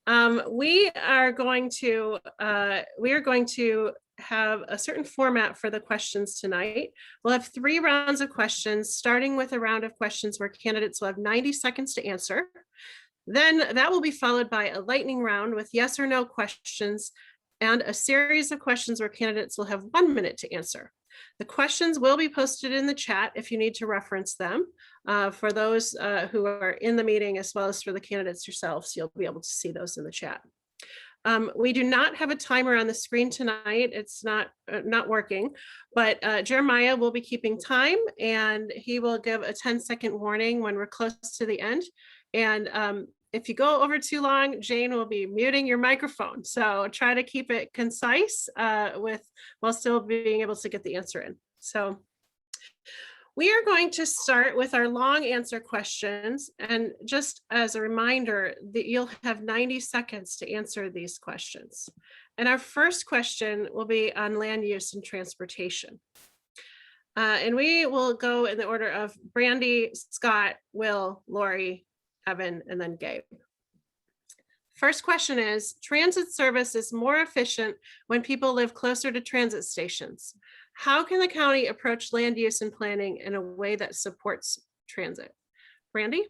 We are going to have a certain format for the questions tonight. We'll have 3 rounds of questions, starting with a round of questions where candidates will have 90 seconds to answer. Then that will be followed by a lightning round with yes or no questions and a series of questions where candidates will have 1 minute to answer. The questions will be posted in the chat if you need to reference them for those who are in the meeting, as well as for the candidates yourselves. You'll be able to see those in the chat. We do not have a timer on the screen tonight. It's not working, but Jeremiah will be keeping time, and he will give a 10-second warning when we're close to the end. And if you go over too long, Jane will be muting your microphone. So try to keep it concise while still being able to get the answer in. So we are going to start with our long answer questions. And just as a reminder that you'll have 90 seconds to answer these questions. And our first question will be on land use and transportation. And we will go in the order of Brandy, Scott, Will, Laurie, Evan, and then Gabe. First question is, transit service is more efficient when people live closer to transit stations. How can the county approach land use and planning in a way that supports transit? Brandy?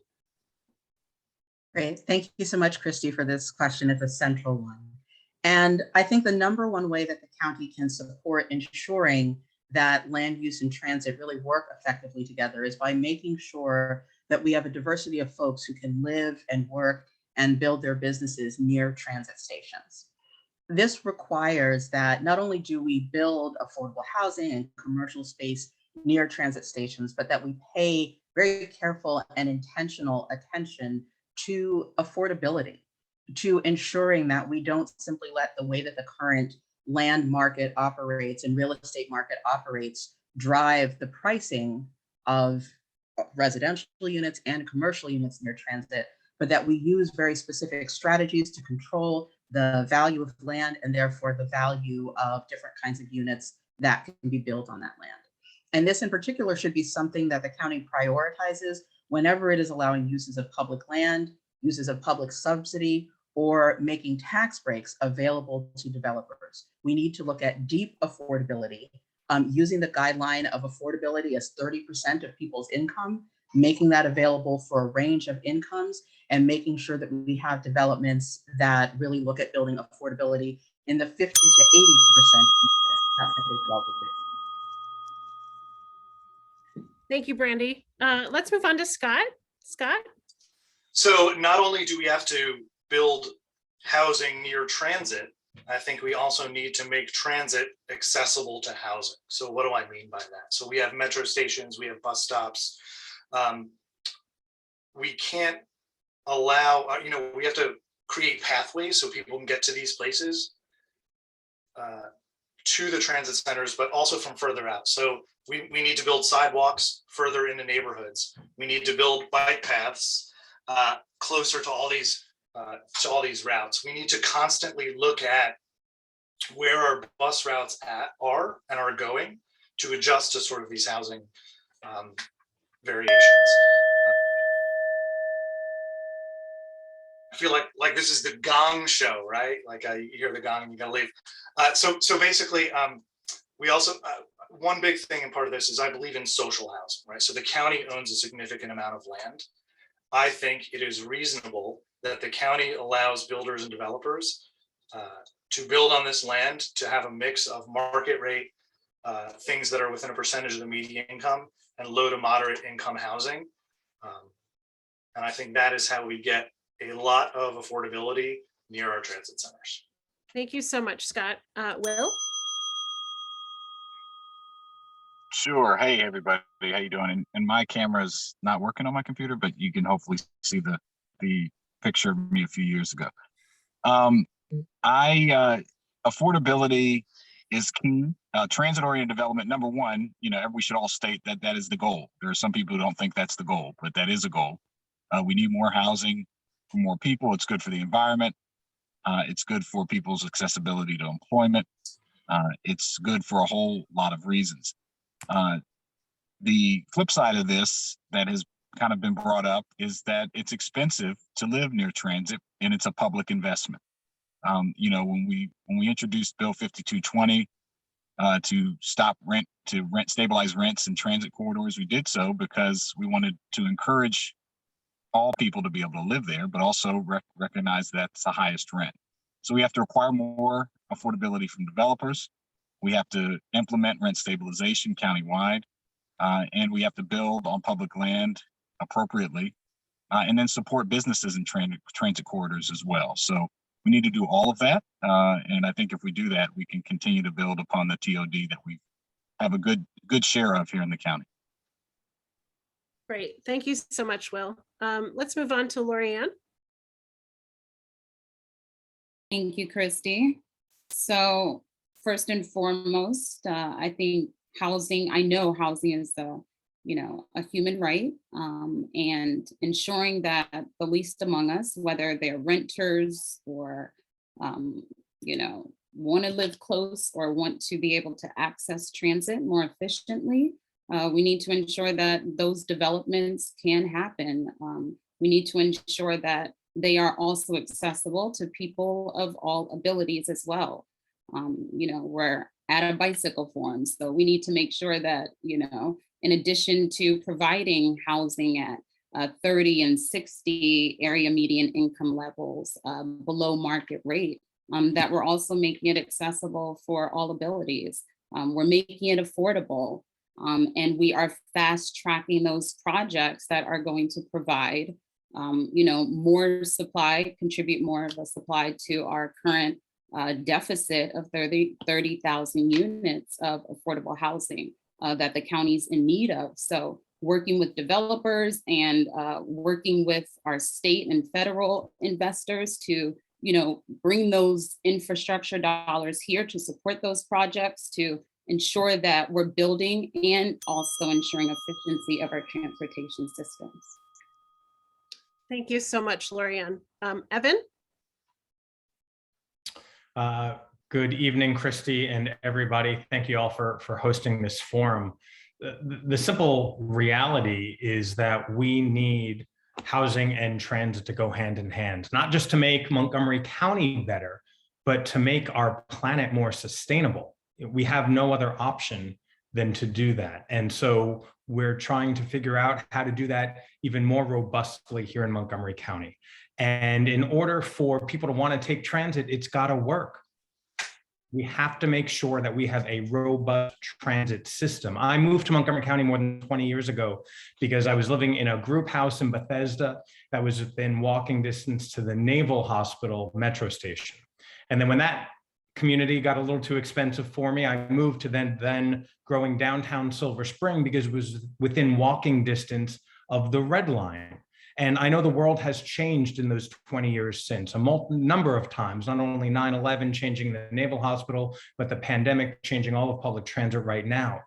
Great. Thank you so much, Kristy, for this question. It's a central one. And I think the number one way that the county can support ensuring that land use and transit really work effectively together is by making sure that we have a diversity of folks who can live and work and build their businesses near transit stations. This requires that not only do we build affordable housing and commercial space near transit stations, but that we pay very careful and intentional attention to affordability, to ensuring that we don't simply let the way that the current land market operates and real estate market operates drive the pricing of residential units and commercial units near transit, but that we use very specific strategies to control the value of land and therefore the value of different kinds of units that can be built on that land. And this in particular should be something that the county prioritizes whenever it is allowing uses of public land, uses of public subsidy, or making tax breaks available to developers. We need to look at deep affordability, using the guideline of affordability as 30% of people's income, making that available for a range of incomes, and making sure that we have developments that really look at building affordability in the 50 to 80%. Thank you, Brandy. Let's move on to Scott. Scott? So not only do we have to build housing near transit, I think we also need to make transit accessible to housing. So what do I mean by that? So we have metro stations, we have bus stops. We can't allow, we have to create pathways so people can get to these places, to the transit centers, but also from further out. So we need to build sidewalks further into neighborhoods. We need to build bike paths closer to all these routes. We need to constantly look at where our bus routes are and are going to adjust to sort of these housing variations. I feel like this is the gong show, right? Like you hear the gong and you gotta leave. So basically, we also, one big thing and part of this is I believe in social housing, right? So the county owns a significant amount of land. I think it is reasonable that the county allows builders and developers to build on this land, to have a mix of market rate, things that are within a percentage of the median income, and low to moderate income housing. And I think that is how we get a lot of affordability near our transit centers. Thank you so much, Scott. Will? Sure. Hey, everybody. How you doing? And my camera's not working on my computer, but you can hopefully see the picture of me a few years ago. Affordability is key. Transit-oriented development, number one, we should all state that that is the goal. There are some people who don't think that's the goal, but that is a goal. We need more housing for more people. It's good for the environment. It's good for people's accessibility to employment. It's good for a whole lot of reasons. The flip side of this that has kind of been brought up is that it's expensive to live near transit, and it's a public investment. You know, when we introduced Bill 5220 to stabilize rents in transit corridors, we did so because we wanted to encourage all people to be able to live there, but also recognize that's the highest rent. So we have to require more affordability from developers. We have to implement rent stabilization countywide, and we have to build on public land appropriately, and then support businesses in transit corridors as well. So we need to do all of that, and I think if we do that, we can continue to build upon the TOD that we have a good share of here in the county. Great. Thank you so much, Will. Let's move on to Laurie-Anne. Thank you, Kristy. So first and foremost, I think I know housing is a human right, and ensuring that the least among us, whether they're renters or, want to live close or want to be able to access transit more efficiently, we need to ensure that those developments can happen. We need to ensure that they are also accessible to people of all abilities as well. We're at a bicycle forum, so we need to make sure that, in addition to providing housing at 30 and 60 area median income levels below market rate, that we're also making it accessible for all abilities. We're making it affordable, and we are fast tracking those projects that are going to provide more supply, contribute more of a supply to our current deficit of 30,000 units of affordable housing that the county's in need of. So working with developers and working with our state and federal investors to, bring those infrastructure dollars here to support those projects, to ensure that we're building and also ensuring efficiency of our transportation systems. Thank you so much, Laurie-Anne. Evan? Good evening, Kristy and everybody. Thank you all for hosting this forum. The simple reality is that we need housing and transit to go hand in hand, not just to make Montgomery County better, but to make our planet more sustainable. We have no other option than to do that. And so we're trying to figure out how to do that even more robustly here in Montgomery County. And in order for people to want to take transit, it's got to work. We have to make sure that we have a robust transit system. I moved to Montgomery County more than 20 years ago because I was living in a group house in Bethesda that was within walking distance to the Naval Hospital metro station. And then when that community got a little too expensive for me, I moved to then growing downtown Silver Spring because it was within walking distance of the Red Line. And I know the world has changed in those 20 years since, a number of times, not only 9/11 changing the Naval Hospital, but the pandemic changing all of public transit right now.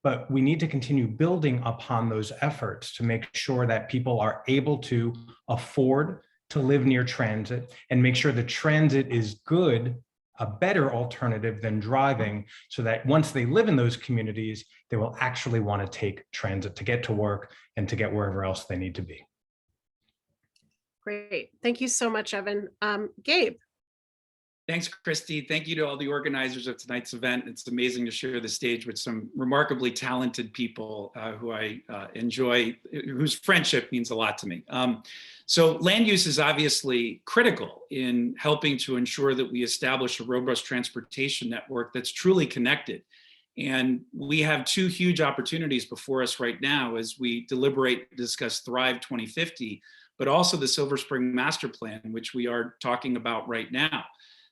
But we need to continue building upon those efforts to make sure that people are able to afford to live near transit and make sure the transit is good, a better alternative than driving, so that once they live in those communities, they will actually want to take transit to get to work and to get wherever else they need to be. Great. Thank you so much, Evan. Gabe. Thanks, Kristy. Thank you to all the organizers of tonight's event. It's amazing to share the stage with some remarkably talented people who I enjoy, whose friendship means a lot to me. So land use is obviously critical in helping to ensure that we establish a robust transportation network that's truly connected. And we have two huge opportunities before us right now as we deliberate and discuss Thrive 2050, but also the Silver Spring Master Plan, which we are talking about right now.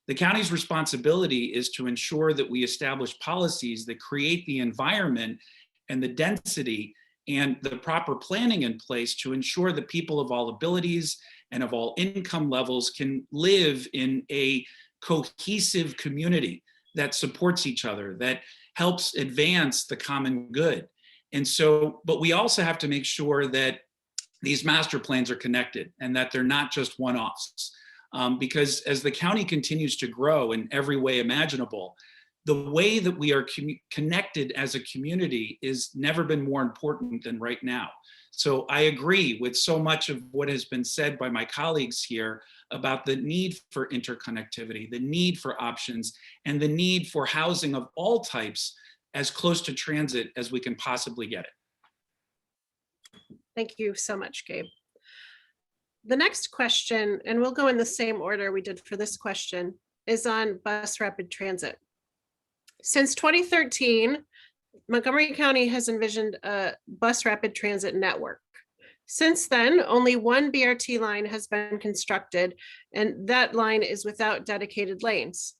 The county's responsibility is to ensure that we establish policies that create the environment and the density and the proper planning in place to ensure that people of all abilities and of all income levels can live in a cohesive community that supports each other, that helps advance the common good. And so, but we also have to make sure that these master plans are connected and that they're not just one-offs. Because as the county continues to grow in every way imaginable, the way that we are connected as a community is never been more important than right now. So I agree with so much of what has been said by my colleagues here about the need for interconnectivity, the need for options, and the need for housing of all types as close to transit as we can possibly get it. Thank you so much, Gabe. The next question, and we'll go in the same order we did for this question, is on bus rapid transit. Since 2013, Montgomery County has envisioned a bus rapid transit network. Since then, only one BRT line has been constructed, and that line is without dedicated lanes.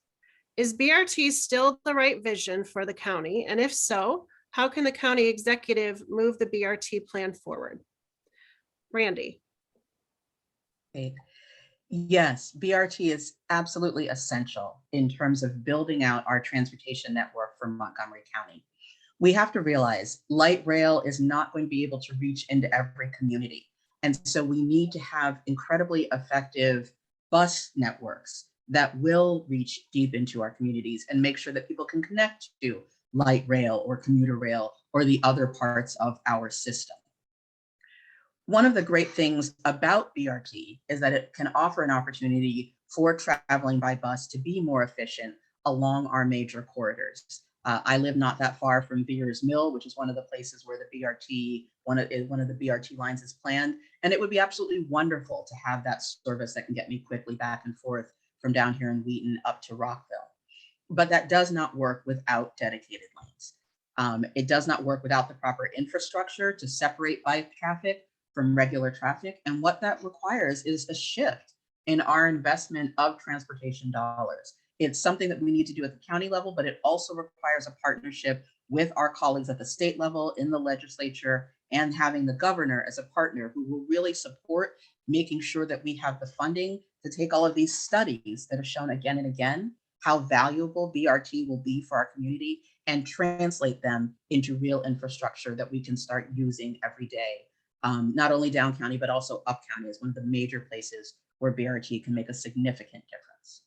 Is BRT still the right vision for the county? And if so, how can the county executive move the BRT plan forward? Brandy. Okay. Yes, BRT is absolutely essential in terms of building out our transportation network for Montgomery County. We have to realize light rail is not going to be able to reach into every community. And so we need to have incredibly effective bus networks that will reach deep into our communities and make sure that people can connect to light rail or commuter rail or the other parts of our system. One of the great things about BRT is that it can offer an opportunity for traveling by bus to be more efficient along our major corridors. I live not that far from Veers Mill, which is one of the places where the BRT, one of the BRT lines is planned. And it would be absolutely wonderful to have that service that can get me quickly back and forth from down here in Wheaton up to Rockville. But that does not work without dedicated lanes. It does not work without the proper infrastructure to separate bike traffic from regular traffic. And what that requires is a shift in our investment of transportation dollars. It's something that we need to do at the county level, but it also requires a partnership with our colleagues at the state level in the legislature and having the governor as a partner who will really support making sure that we have the funding to take all of these studies that have shown again and again how valuable BRT will be for our community and translate them into real infrastructure that we can start using every day. Not only down county, but also up county is one of the major places where BRT can make a significant difference.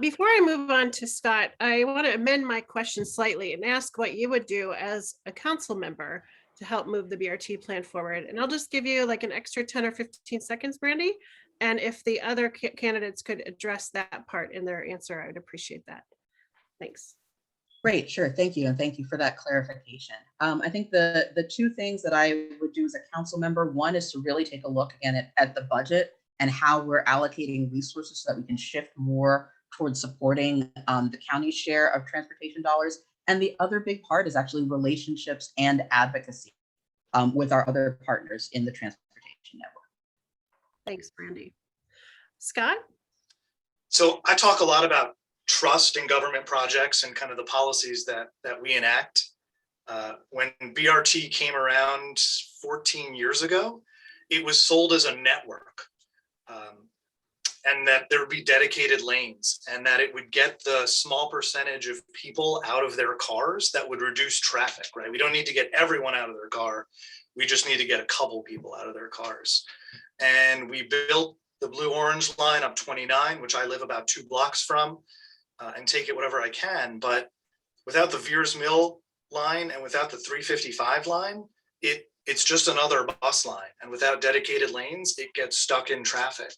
Before I move on to Scott, I want to amend my question slightly and ask what you would do as a council member to help move the BRT plan forward. And I'll just give you like an extra 10 or 15 seconds, Brandy. And if the other candidates could address that part in their answer, I would appreciate that. Thanks. Great, sure, thank you. And thank you for that clarification. I think the two things that I would do as a council member, one is to really take a look again at the budget and how we're allocating resources so that we can shift more towards supporting the county's share of transportation dollars. And the other big part is actually relationships and advocacy with our other partners in the transportation network. Thanks, Brandy. Scott? So I talk a lot about trust in government projects and kind of the policies that we enact. When BRT came around 14 years ago, it was sold as a network. And that there would be dedicated lanes and that it would get the small percentage of people out of their cars that would reduce traffic, right? We don't need to get everyone out of their car. We just need to get a couple people out of their cars. And we built the blue-orange line up 29, which I live about 2 blocks from, and take it whatever I can. But without the Veers Mill line and without the 355 line, it's just another bus line. And without dedicated lanes, it gets stuck in traffic.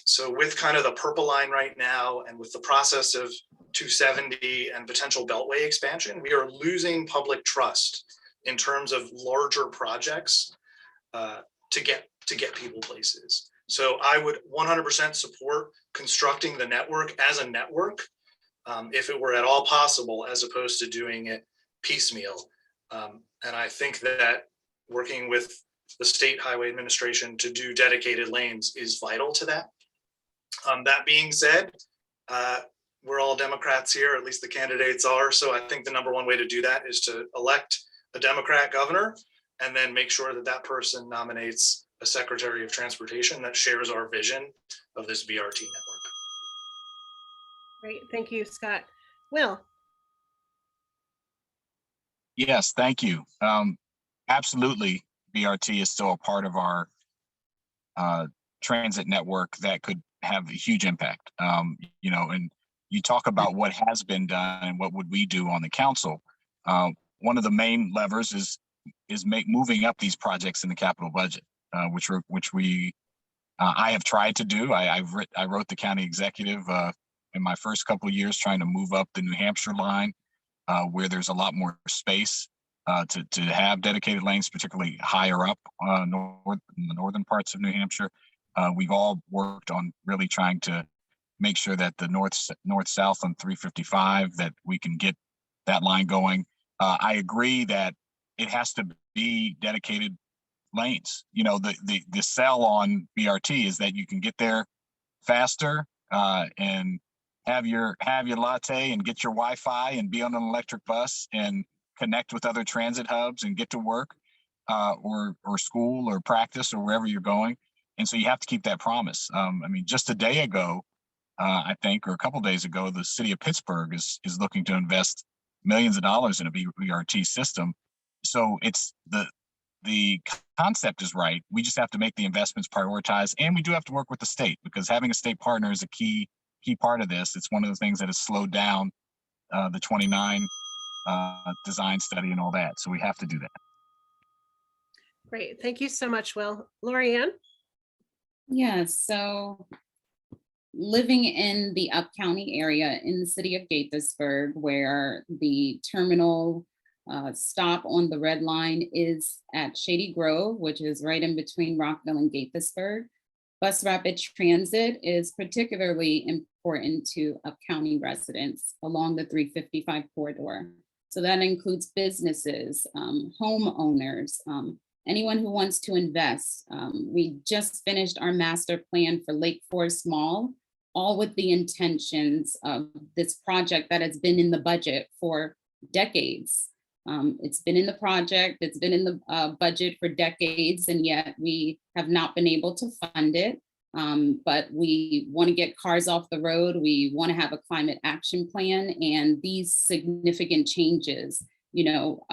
So with kind of the purple line right now, and with the process of 270 and potential Beltway expansion, we are losing public trust in terms of larger projects to get people places. So I would 100% support constructing the network as a network if it were at all possible, as opposed to doing it piecemeal. And I think that working with the State Highway Administration to do dedicated lanes is vital to that. That being said, we're all Democrats here, at least the candidates are. So I think the number one way to do that is to elect a Democrat governor and then make sure that that person nominates a Secretary of Transportation that shares our vision of this BRT network. Great, thank you, Scott. Will? Yes, thank you. Absolutely, BRT is still a part of our transit network that could have a huge impact. You know, and you talk about what has been done and what would we do on the council. One of the main levers is moving up these projects in the capital budget, which I have tried to do. I wrote the county executive in my first couple of years trying to move up the New Hampshire line, where there's a lot more space to have dedicated lanes, particularly higher up in the northern parts of New Hampshire. We've all worked on really trying to make sure that the north-south on 355, that we can get that line going. I agree that it has to be dedicated lanes. You know, the sell on BRT is that you can get there faster and have your latte and get your Wi-Fi and be on an electric bus and connect with other transit hubs and get to work or school or practice or wherever you're going. And so you have to keep that promise. I mean, just a day ago, I think, or a couple of days ago, the city of Pittsburgh is looking to invest millions of dollars in a BRT system. So it's the concept is right. We just have to make the investments prioritize, and we do have to work with the state, because having a state partner is a key part of this. It's one of the things that has slowed down the 29 design study and all that. So we have to do that. Great. Thank you so much, Will. Laurie-Anne? Yeah, so living in the Up County area in the city of Gaithersburg, where the terminal stop on the red line is at Shady Grove, which is right in between Rockville and Gaithersburg. Bus rapid transit is particularly important to Up County residents along the 355 corridor. So that includes businesses, homeowners, anyone who wants to invest. We just finished our master plan for Lake Forest Mall, all with the intentions of this project that has been in the budget for decades. It's been in the project, it's been in the budget for decades, and yet we have not been able to fund it. But we want to get cars off the road. We want to have a climate action plan, and these significant changes, you know,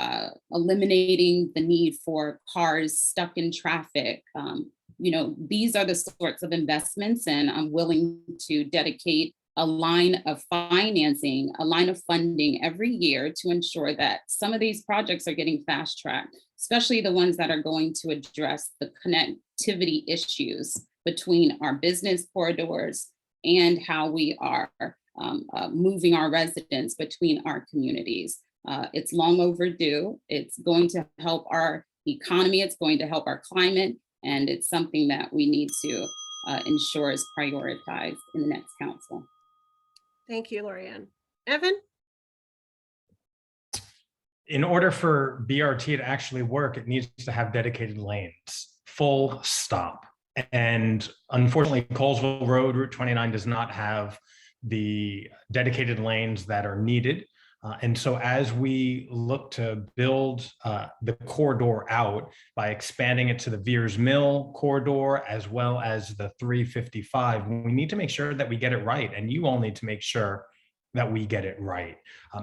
eliminating the need for cars stuck in traffic. You know, these are the sorts of investments, and I'm willing to dedicate a line of financing, a line of funding every year to ensure that some of these projects are getting fast tracked, especially the ones that are going to address the connectivity issues between our business corridors and how we are moving our residents between our communities. It's long overdue. It's going to help our economy. It's going to help our climate. And it's something that we need to ensure is prioritized in the next council. Thank you, Laurie-Anne. Evan? In order for BRT to actually work, it needs to have dedicated lanes, full stop. And unfortunately, Colesville Road, Route 29 does not have the dedicated lanes that are needed. And so as we look to build the corridor out by expanding it to the Veers Mill corridor, as well as the 355, we need to make sure that we get it right. And you all need to make sure that we get it right.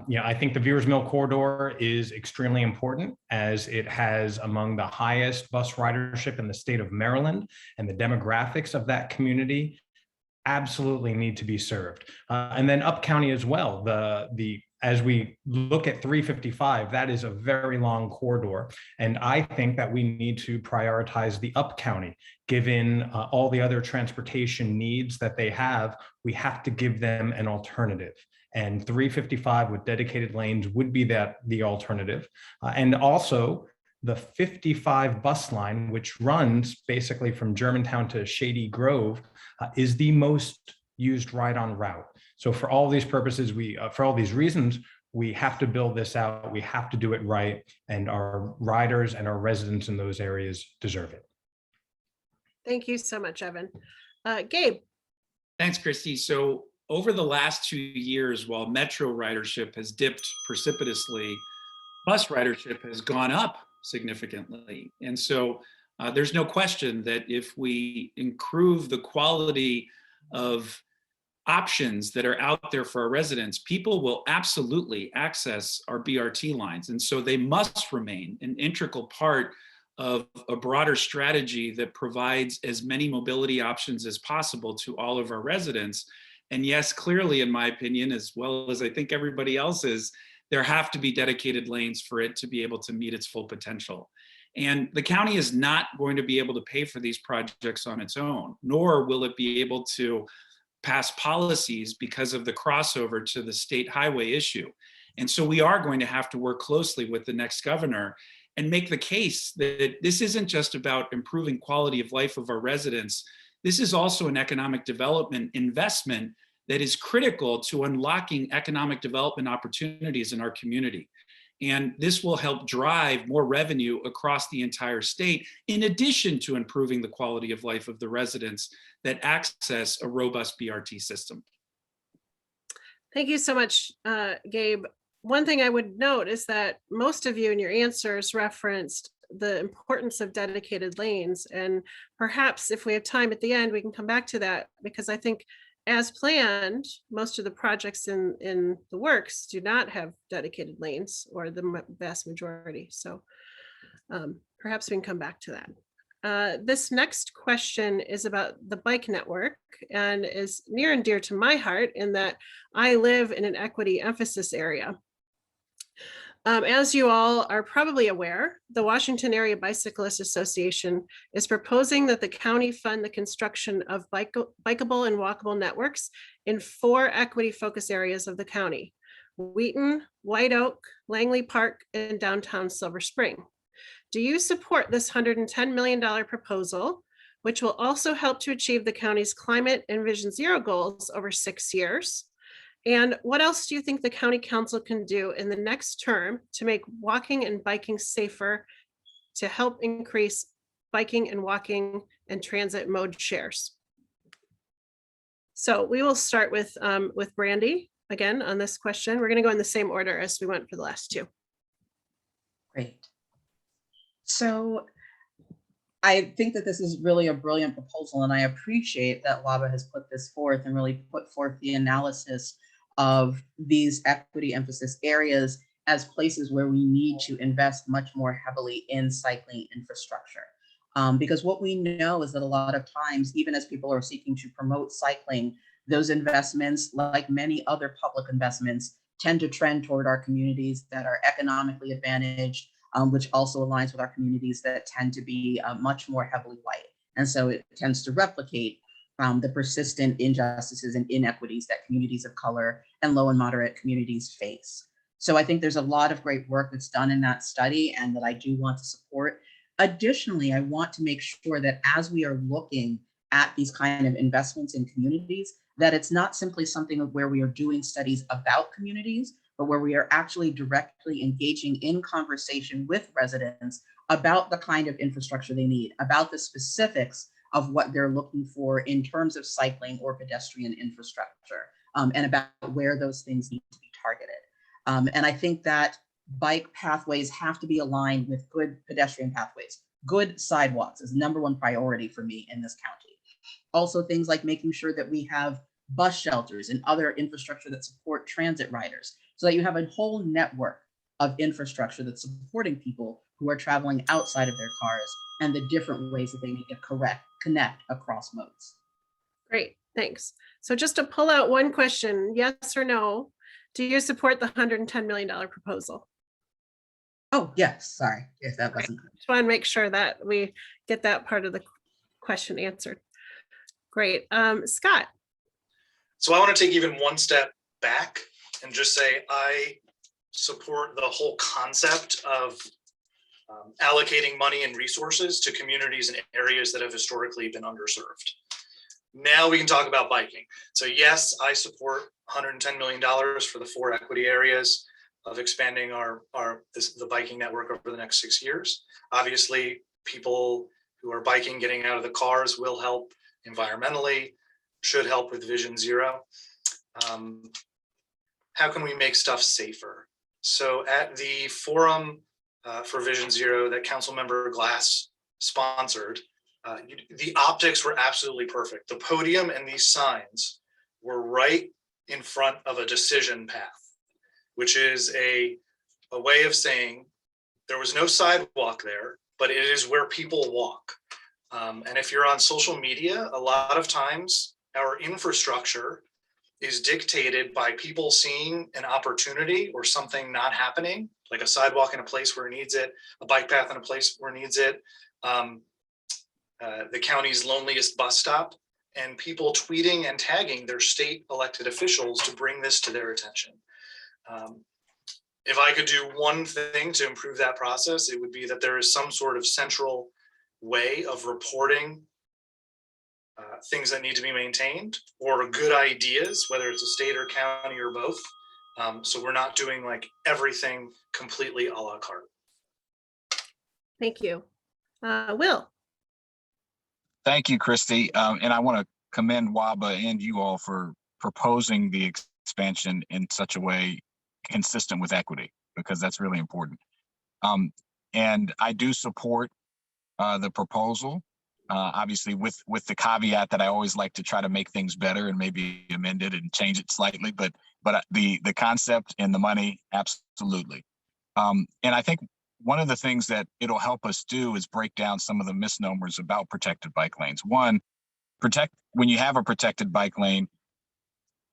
You know, I think the Veers Mill corridor is extremely important, as it has among the highest bus ridership in the state of Maryland, and the demographics of that community absolutely need to be served. And then Up County as well. As we look at 355, that is a very long corridor. And I think that we need to prioritize the Up County, given all the other transportation needs that they have. We have to give them an alternative. And 355 with dedicated lanes would be the alternative. And also the 55 bus line, which runs basically from Germantown to Shady Grove, is the most used ride-on route. So for all these purposes, for all these reasons, we have to build this out. We have to do it right. And our riders and our residents in those areas deserve it. Thank you so much, Evan. Gabe? Thanks, Kristy. So over the last 2 years, while metro ridership has dipped precipitously, bus ridership has gone up significantly. And so there's no question that if we improve the quality of options that are out there for our residents, people will absolutely access our BRT lines. And so they must remain an integral part of a broader strategy that provides as many mobility options as possible to all of our residents. And yes, clearly, in my opinion, as well as I think everybody else's, there have to be dedicated lanes for it to be able to meet its full potential. And the county is not going to be able to pay for these projects on its own, nor will it be able to pass policies because of the crossover to the state highway issue. And so we are going to have to work closely with the next governor and make the case that this isn't just about improving quality of life of our residents. This is also an economic development investment that is critical to unlocking economic development opportunities in our community. And this will help drive more revenue across the entire state, in addition to improving the quality of life of the residents that access a robust BRT system. Thank you so much, Gabe. One thing I would note is that most of you in your answers referenced the importance of dedicated lanes. And perhaps if we have time at the end, we can come back to that, because I think as planned, most of the projects in the works do not have dedicated lanes, or the vast majority. So perhaps we can come back to that. This next question is about the bike network and is near and dear to my heart in that I live in an equity emphasis area. As you all are probably aware, the Washington Area Bicyclists Association is proposing that the county fund the construction of bikeable and walkable networks in 4 equity focus areas of the county: Wheaton, White Oak, Langley Park, and downtown Silver Spring. Do you support this $110 million proposal, which will also help to achieve the county's climate and Vision Zero goals over 6 years? And what else do you think the county council can do in the next term to make walking and biking safer, to help increase biking and walking and transit mode shares? So we will start with Brandy again on this question. We're going to go in the same order as we went for the last 2. Great. So I think that this is really a brilliant proposal, and I appreciate that WABA has put this forth and really put forth the analysis of these equity emphasis areas as places where we need to invest much more heavily in cycling infrastructure. Because what we know is that a lot of times, even as people are seeking to promote cycling, those investments, like many other public investments, tend to trend toward our communities that are economically advantaged, which also aligns with our communities that tend to be much more heavily white. And so it tends to replicate the persistent injustices and inequities that communities of color and low and moderate communities face. So I think there's a lot of great work that's done in that study and that I do want to support. Additionally, I want to make sure that as we are looking at these kind of investments in communities, that it's not simply something where we are doing studies about communities, but where we are actually directly engaging in conversation with residents about the kind of infrastructure they need, about the specifics of what they're looking for in terms of cycling or pedestrian infrastructure, and about where those things need to be targeted. And I think that bike pathways have to be aligned with good pedestrian pathways. Good sidewalks is #1 priority for me in this county. Also, things like making sure that we have bus shelters and other infrastructure that support transit riders, so that you have a whole network of infrastructure that's supporting people who are traveling outside of their cars and the different ways that they need to connect across modes. Great, thanks. So just to pull out one question, yes or no, do you support the $110 million proposal? Oh, yes, sorry if that wasn't clear. Just want to make sure that we get that part of the question answered. Great, Scott. So I want to take even one step back and just say I support the whole concept of allocating money and resources to communities and areas that have historically been underserved. Now we can talk about biking. So yes, I support $110 million for the 4 equity areas of expanding the biking network over the next 6 years. Obviously, people who are biking, getting out of the cars will help environmentally, should help with Vision Zero. How can we make stuff safer? So at the forum for Vision Zero that Councilmember Glass sponsored, the optics were absolutely perfect. The podium and these signs were right in front of a decision path, which is a way of saying there was no sidewalk there, but it is where people walk. And if you're on social media, a lot of times our infrastructure is dictated by people seeing an opportunity or something not happening, like a sidewalk in a place where it needs it, a bike path in a place where it needs it, the county's loneliest bus stop, and people tweeting and tagging their state elected officials to bring this to their attention. If I could do one thing to improve that process, it would be that there is some sort of central way of reporting things that need to be maintained or good ideas, whether it's a state or county or both. So we're not doing like everything completely a la carte. Thank you. Will. Thank you, Kristy. And I want to commend WABA and you all for proposing the expansion in such a way consistent with equity, because that's really important. And I do support the proposal, obviously with the caveat that I always like to try to make things better and maybe amend it and change it slightly, but the concept and the money, absolutely. And I think one of the things that it'll help us do is break down some of the misnomers about protected bike lanes. One, when you have a protected bike lane,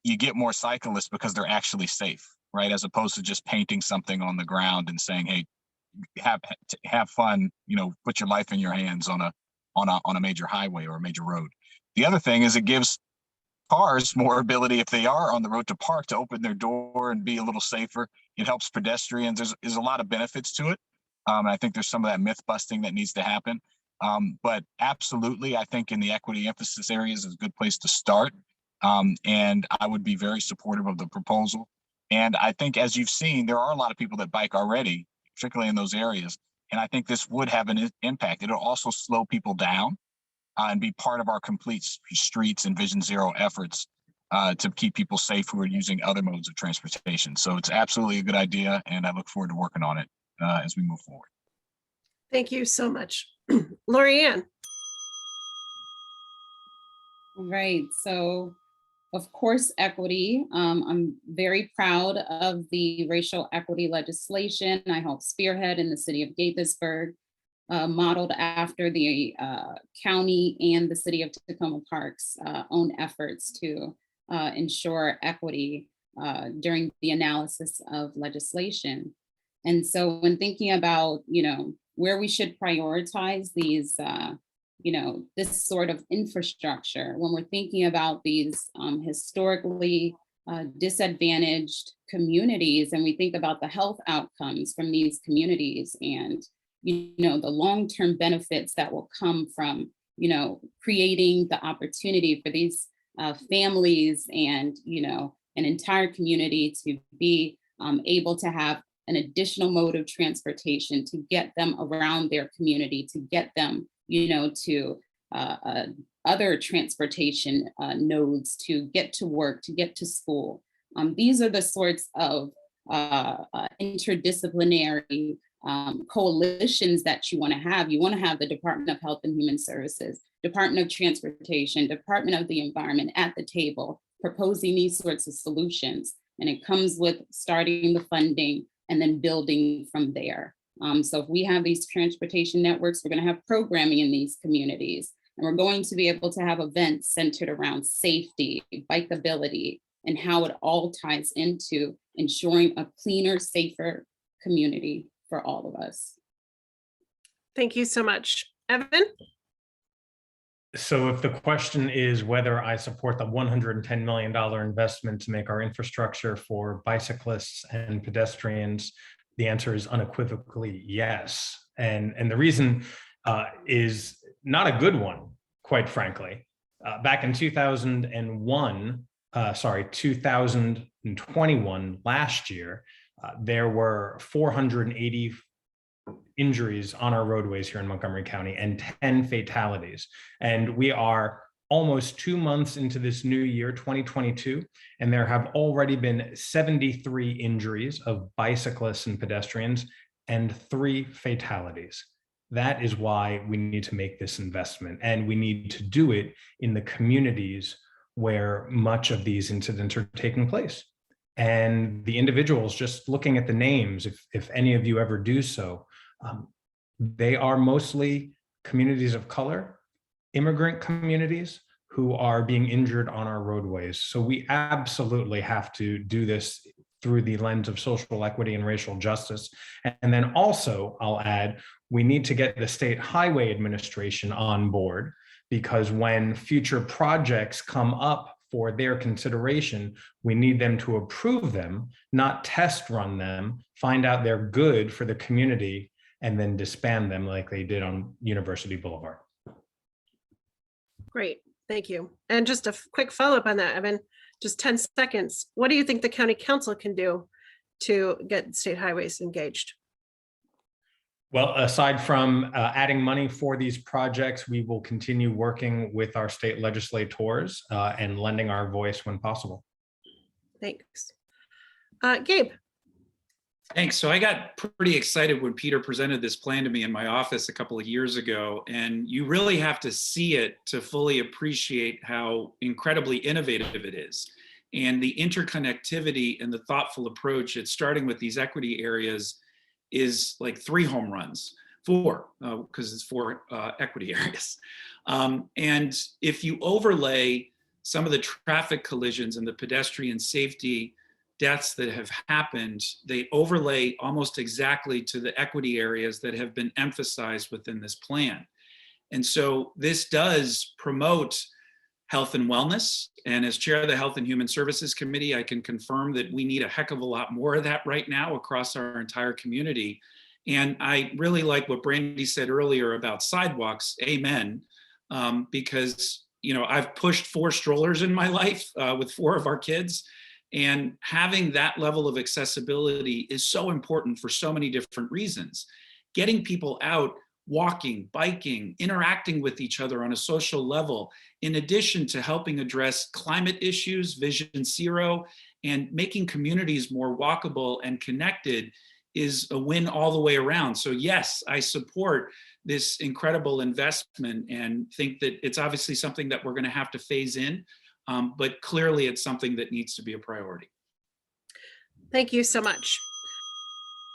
you get more cyclists because they're actually safe, right? As opposed to just painting something on the ground and saying, hey, have fun, put your life in your hands on a major highway or a major road. The other thing is it gives cars more ability, if they are on the road, to park, to open their door and be a little safer. It helps pedestrians. There's a lot of benefits to it. And I think there's some of that myth busting that needs to happen. But absolutely, I think in the equity emphasis areas is a good place to start. And I would be very supportive of the proposal. And I think, as you've seen, there are a lot of people that bike already, particularly in those areas. And I think this would have an impact. It'll also slow people down and be part of our complete streets and Vision Zero efforts to keep people safe who are using other modes of transportation. So it's absolutely a good idea, and I look forward to working on it as we move forward. Thank you so much. Laurie-Anne. Right. So, of course, equity. I'm very proud of the racial equity legislation I helped spearhead in the city of Gaithersburg, modeled after the county and the city of Tacoma Park's own efforts to ensure equity during the analysis of legislation. And so when thinking about, where we should prioritize these, this sort of infrastructure, when we're thinking about these historically disadvantaged communities, and we think about the health outcomes from these communities and, the long-term benefits that will come from, creating the opportunity for these families and, an entire community to be able to have an additional mode of transportation to get them around their community, to get them, to other transportation nodes, to get to work, to get to school. These are the sorts of interdisciplinary coalitions that you want to have. You want to have the Department of Health and Human Services, Department of Transportation, Department of the Environment at the table, proposing these sorts of solutions. And it comes with starting the funding and then building from there. So if we have these transportation networks, we're going to have programming in these communities, and we're going to be able to have events centered around safety, bikeability, and how it all ties into ensuring a cleaner, safer community for all of us. Thank you so much. Evan? So if the question is whether I support the $110 million investment to make our infrastructure for bicyclists and pedestrians, the answer is unequivocally yes. And the reason is not a good one, quite frankly. Back in 2021, last year, there were 480 injuries on our roadways here in Montgomery County and 10 fatalities. And we are almost 2 months into this new year, 2022, and there have already been 73 injuries of bicyclists and pedestrians and 3 fatalities. That is why we need to make this investment, and we need to do it in the communities where much of these incidents are taking place. And the individuals, just looking at the names, if any of you ever do so, they are mostly communities of color, immigrant communities who are being injured on our roadways. So we absolutely have to do this through the lens of social equity and racial justice. And then also, I'll add, we need to get the State Highway Administration on board, because when future projects come up for their consideration, we need them to approve them, not test run them, find out they're good for the community, and then disband them like they did on University Boulevard. Great, thank you. And just a quick follow-up on that, Evan, just 10 seconds. What do you think the county council can do to get state highways engaged? Well, aside from adding money for these projects, we will continue working with our state legislators and lending our voice when possible. Thanks. Gabe. Thanks. So I got pretty excited when Peter presented this plan to me in my office a couple of years ago, and you really have to see it to fully appreciate how incredibly innovative it is. And the interconnectivity and the thoughtful approach, it's starting with these equity areas, is like 3 home runs, 4, because it's 4 equity areas. And if you overlay some of the traffic collisions and the pedestrian safety deaths that have happened, they overlay almost exactly to the equity areas that have been emphasized within this plan. And so this does promote health and wellness. And as chair of the Health and Human Services Committee, I can confirm that we need a heck of a lot more of that right now across our entire community. And I really like what Brandy said earlier about sidewalks. Amen. Because, you know, I've pushed 4 strollers in my life with 4 of our kids. And having that level of accessibility is so important for so many different reasons. Getting people out, walking, biking, interacting with each other on a social level, in addition to helping address climate issues, Vision Zero, and making communities more walkable and connected is a win all the way around. So yes, I support this incredible investment and think that it's obviously something that we're going to have to phase in. But clearly it's something that needs to be a priority. Thank you so much.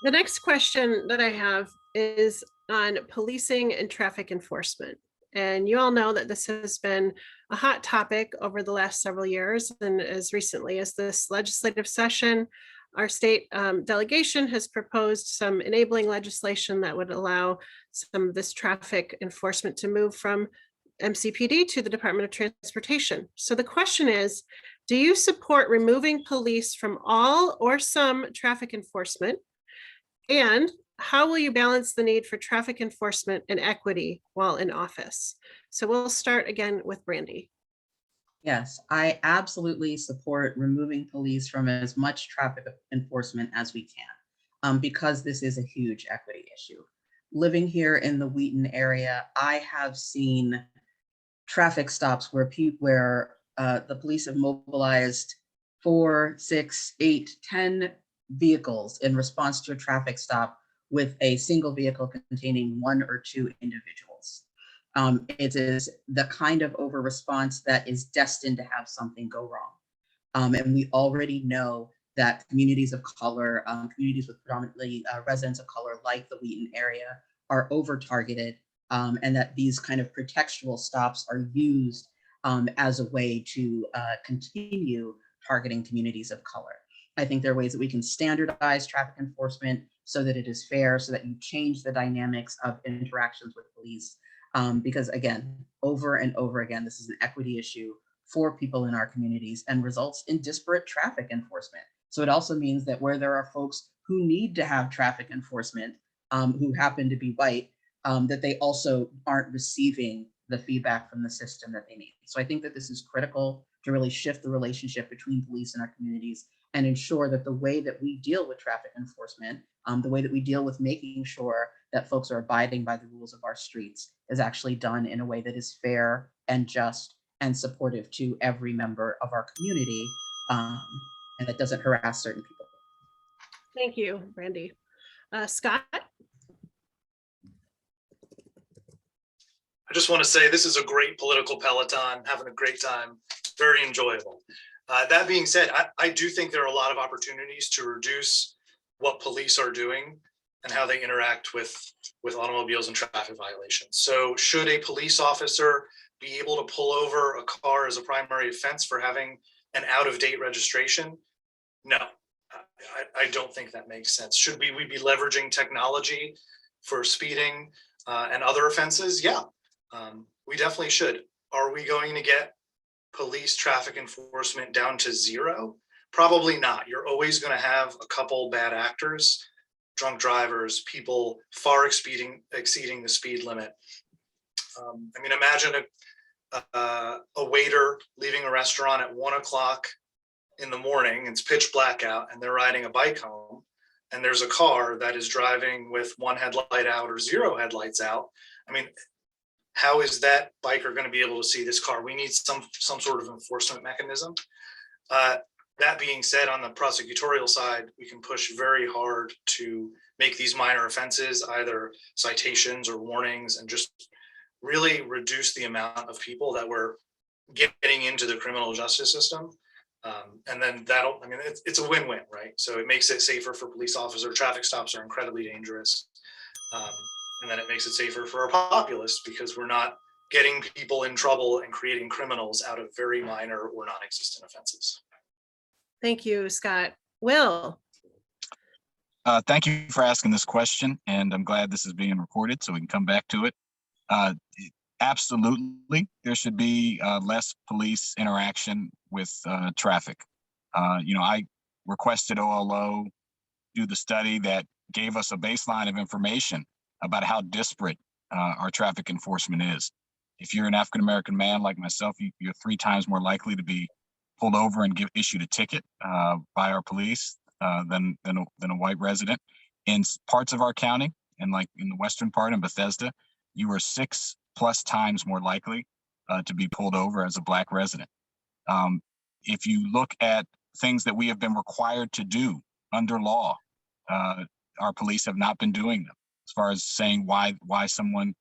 The next question that I have is on policing and traffic enforcement. And you all know that this has been a hot topic over the last several years. And as recently as this legislative session, our state delegation has proposed some enabling legislation that would allow some of this traffic enforcement to move from MCPD to the Department of Transportation. So the question is, do you support removing police from all or some traffic enforcement? And how will you balance the need for traffic enforcement and equity while in office? So we'll start again with Brandy. Yes, I absolutely support removing police from as much traffic enforcement as we can, because this is a huge equity issue. Living here in the Wheaton area, I have seen traffic stops where the police have mobilized 4, 6, 8, 10 vehicles in response to a traffic stop with a single vehicle containing 1 or 2 individuals. It is the kind of over response that is destined to have something go wrong. And we already know that communities of color, communities with predominantly residents of color like the Wheaton area are over targeted. And that these kind of pretextual stops are used as a way to continue targeting communities of color. I think there are ways that we can standardize traffic enforcement so that it is fair, so that you change the dynamics of interactions with police. Because again, over and over again, this is an equity issue for people in our communities and results in disparate traffic enforcement. So it also means that where there are folks who need to have traffic enforcement, who happen to be white, that they also aren't receiving the feedback from the system that they need. So I think that this is critical to really shift the relationship between police and our communities and ensure that the way that we deal with traffic enforcement, the way that we deal with making sure that folks are abiding by the rules of our streets is actually done in a way that is fair and just and supportive to every member of our community, and that doesn't harass certain people. Thank you, Brandy. Scott? I just want to say this is a great political Peloton, having a great time, very enjoyable. That being said, I do think there are a lot of opportunities to reduce what police are doing and how they interact with automobiles and traffic violations. So should a police officer be able to pull over a car as a primary offense for having an out-of-date registration? No, I don't think that makes sense. Should we be leveraging technology for speeding and other offenses? Yeah, we definitely should. Are we going to get police traffic enforcement down to zero? Probably not. You're always going to have a couple bad actors, drunk drivers, people far exceeding the speed limit. I mean, imagine a waiter leaving a restaurant at 1 o'clock in the morning, it's pitch black out, and they're riding a bike home, and there's a car that is driving with one headlight out or zero headlights out. I mean, how is that biker going to be able to see this car? We need some sort of enforcement mechanism. That being said, on the prosecutorial side, we can push very hard to make these minor offenses either citations or warnings, and just really reduce the amount of people that we're getting into the criminal justice system. And then that'll, I mean, it's a win-win, right? So it makes it safer for police officers. Traffic stops are incredibly dangerous. And then it makes it safer for our populace, because we're not getting people in trouble and creating criminals out of very minor or non-existent offenses. Thank you, Scott. Will. Thank you for asking this question, and I'm glad this is being recorded so we can come back to it. Absolutely, there should be less police interaction with traffic. I requested OLO do the study that gave us a baseline of information about how disparate our traffic enforcement is. If you're an African-American man like myself, you're 3 times more likely to be pulled over and issued a ticket by our police than a white resident. In parts of our county, and like in the western part in Bethesda, you are 6+ times more likely to be pulled over as a Black resident. If you look at things that we have been required to do under law, our police have not been doing them, as far as saying why someone,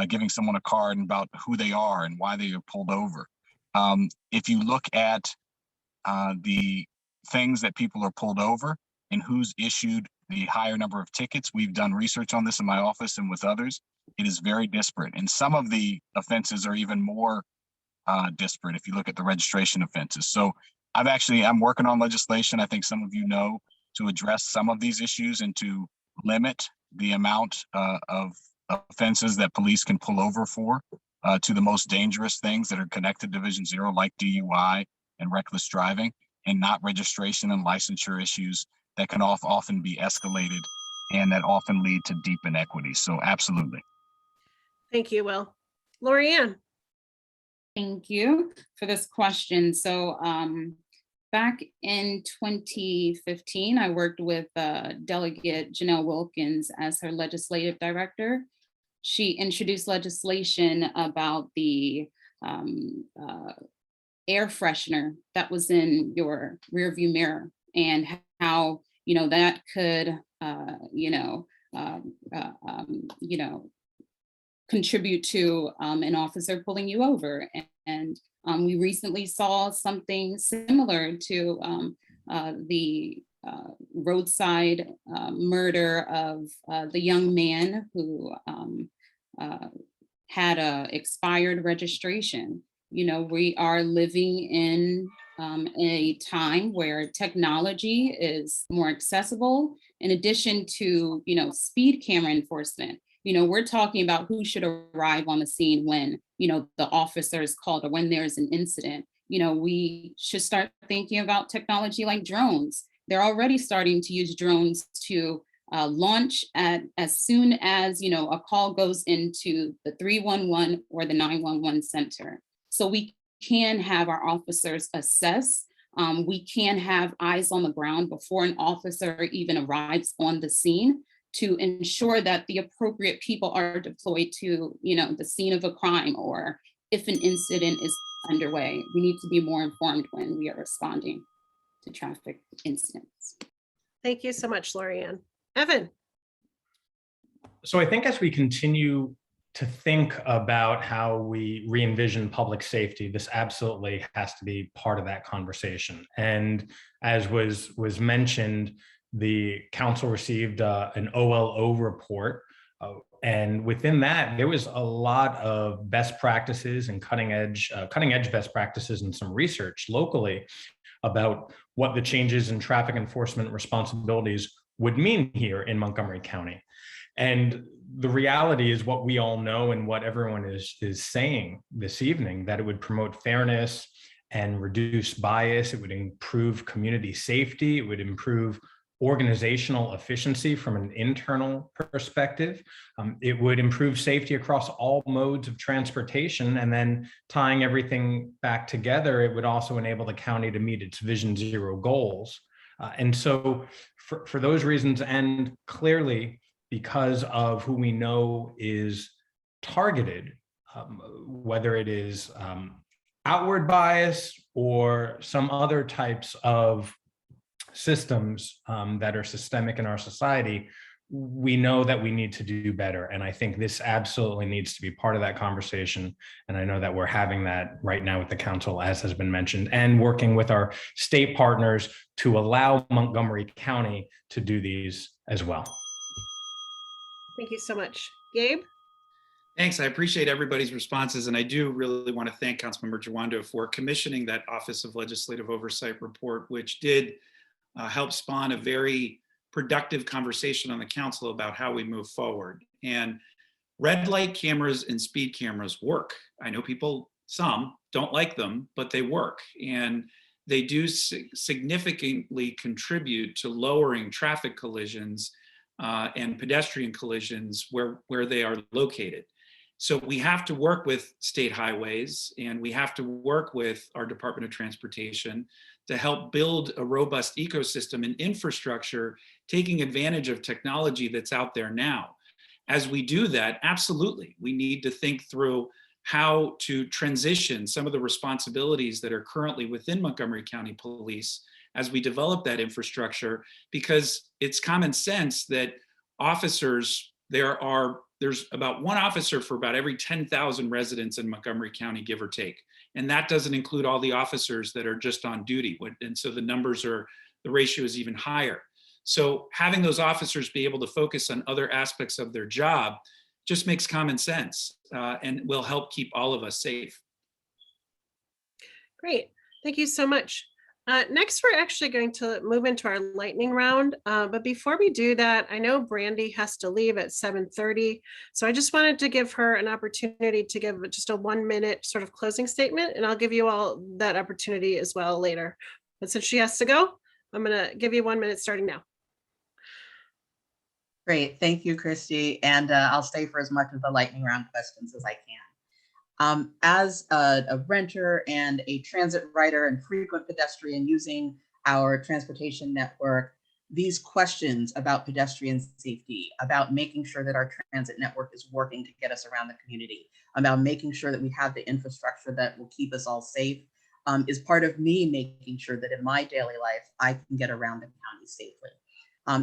giving someone a card and about who they are and why they are pulled over. If you look at the things that people are pulled over and who's issued the higher number of tickets, we've done research on this in my office and with others. It is very disparate. And some of the offenses are even more disparate if you look at the registration offenses. So I'm working on legislation, I think some of you know, to address some of these issues and to limit the amount of offenses that police can pull over for to the most dangerous things that are connected to Division 0, like DUI and reckless driving, and not registration and licensure issues that can often be escalated and that often lead to deep inequities. So absolutely. Thank you, Will. Laurie-Anne. Thank you for this question. So back in 2015, I worked with Delegate Janelle Wilkins as her legislative director. She introduced legislation about the air freshener that was in your rearview mirror, and how that could contribute to an officer pulling you over. And we recently saw something similar to the roadside murder of the young man who had a expired registration. We are living in a time where technology is more accessible. In addition to, speed camera enforcement, we're talking about who should arrive on the scene when, the officer is called or when there's an incident. We should start thinking about technology like drones. They're already starting to use drones to launch as soon as, a call goes into the 311 or the 911 center. So we can have our officers assess. We can have eyes on the ground before an officer even arrives on the scene to ensure that the appropriate people are deployed to, the scene of a crime, or if an incident is underway. We need to be more informed when we are responding to traffic incidents. Thank you so much, Laurie-Anne. Evan. So I think as we continue to think about how we re-envision public safety, this absolutely has to be part of that conversation. And as was mentioned, the council received an OLO report And within that, there was a lot of best practices and cutting edge best practices and some research locally about what the changes in traffic enforcement responsibilities would mean here in Montgomery County. And the reality is what we all know and what everyone is saying this evening, that it would promote fairness and reduce bias. It would improve community safety. It would improve organizational efficiency from an internal perspective. It would improve safety across all modes of transportation. And then tying everything back together, it would also enable the county to meet its Vision Zero goals. And so for those reasons, and clearly because of who we know is targeted, whether it is outward bias or some other types of systems that are systemic in our society, we know that we need to do better. And I think this absolutely needs to be part of that conversation. And I know that we're having that right now with the council, as has been mentioned, and working with our state partners to allow Montgomery County to do these as well. Thank you so much. Gabe? Thanks. I appreciate everybody's responses. And I do really want to thank Councilmember Jawando for commissioning that Office of Legislative Oversight report, which did help spawn a very productive conversation on the council about how we move forward. And red light cameras and speed cameras work. I know people, some don't like them, but they work. And they do significantly contribute to lowering traffic collisions and pedestrian collisions where they are located. So we have to work with state highways, and we have to work with our Department of Transportation to help build a robust ecosystem and infrastructure, taking advantage of technology that's out there now. As we do that, absolutely, we need to think through how to transition some of the responsibilities that are currently within Montgomery County Police as we develop that infrastructure, because it's common sense that officers, there's about one officer for about every 10,000 residents in Montgomery County, give or take. And that doesn't include all the officers that are just on duty. And so the ratio is even higher. So having those officers be able to focus on other aspects of their job just makes common sense and will help keep all of us safe. Great. Thank you so much. Next, we're actually going to move into our lightning round. But before we do that, I know Brandy has to leave at 7:30. So I just wanted to give her an opportunity to give just a 1-minute sort of closing statement, and I'll give you all that opportunity as well later. But since she has to go, I'm going to give you 1 minute starting now. Great. Thank you, Kristy. And I'll stay for as much of the lightning round questions as I can. As a renter and a transit rider and frequent pedestrian using our transportation network, these questions about pedestrian safety, about making sure that our transit network is working to get us around the community, about making sure that we have the infrastructure that will keep us all safe, is part of me making sure that in my daily life, I can get around the county safely.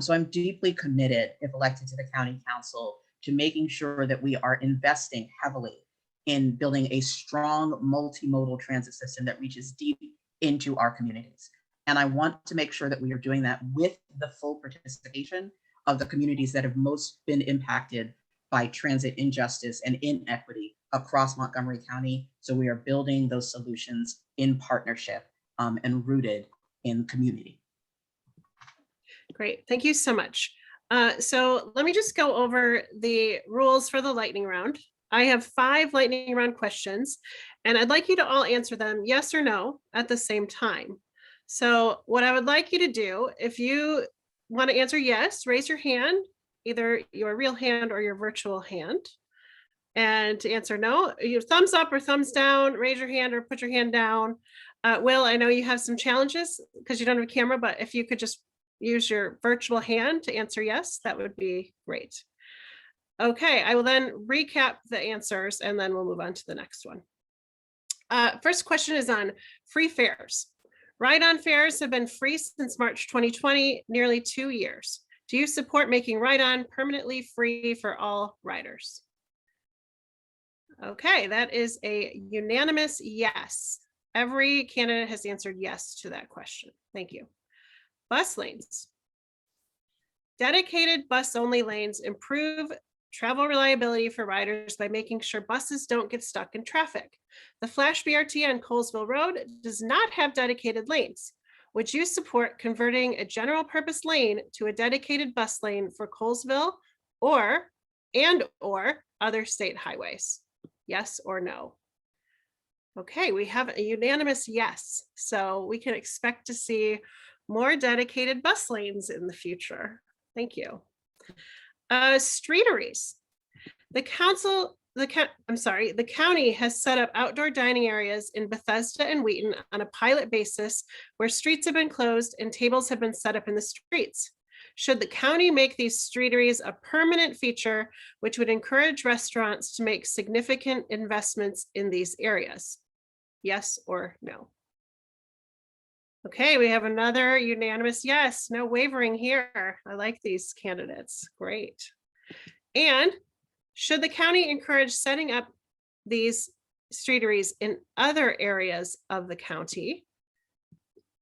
So I'm deeply committed, if elected to the county council, to making sure that we are investing heavily in building a strong multimodal transit system that reaches deep into our communities. And I want to make sure that we are doing that with the full participation of the communities that have most been impacted by transit injustice and inequity across Montgomery County. So we are building those solutions in partnership and rooted in community. Great. Thank you so much. So let me just go over the rules for the lightning round. I have 5 lightning round questions, and I'd like you to all answer them yes or no at the same time. So what I would like you to do, if you want to answer yes, raise your hand, either your real hand or your virtual hand. And to answer no, your thumbs up or thumbs down, raise your hand or put your hand down. Will, I know you have some challenges because you don't have a camera, but if you could just use your virtual hand to answer yes, that would be great. Okay, I will then recap the answers and then we'll move on to the next one. First question is on free fares. Ride-on fares have been free since March 2020, nearly 2 years. Do you support making ride-on permanently free for all riders? Okay, that is a unanimous yes. Every candidate has answered yes to that question. Thank you. Bus lanes. Dedicated bus-only lanes improve travel reliability for riders by making sure buses don't get stuck in traffic. The Flash BRT on Colesville Road does not have dedicated lanes. Would you support converting a general purpose lane to a dedicated bus lane for Colesville or other state highways? Yes or no? Okay, we have a unanimous yes. So we can expect to see more dedicated bus lanes in the future. Thank you. Streeteries. The county has set up outdoor dining areas in Bethesda and Wheaton on a pilot basis where streets have been closed and tables have been set up in the streets. Should the county make these streeteries a permanent feature, which would encourage restaurants to make significant investments in these areas? Yes or no? Okay, we have another unanimous yes, no wavering here. I like these candidates, great. And should the county encourage setting up these streeteries in other areas of the county?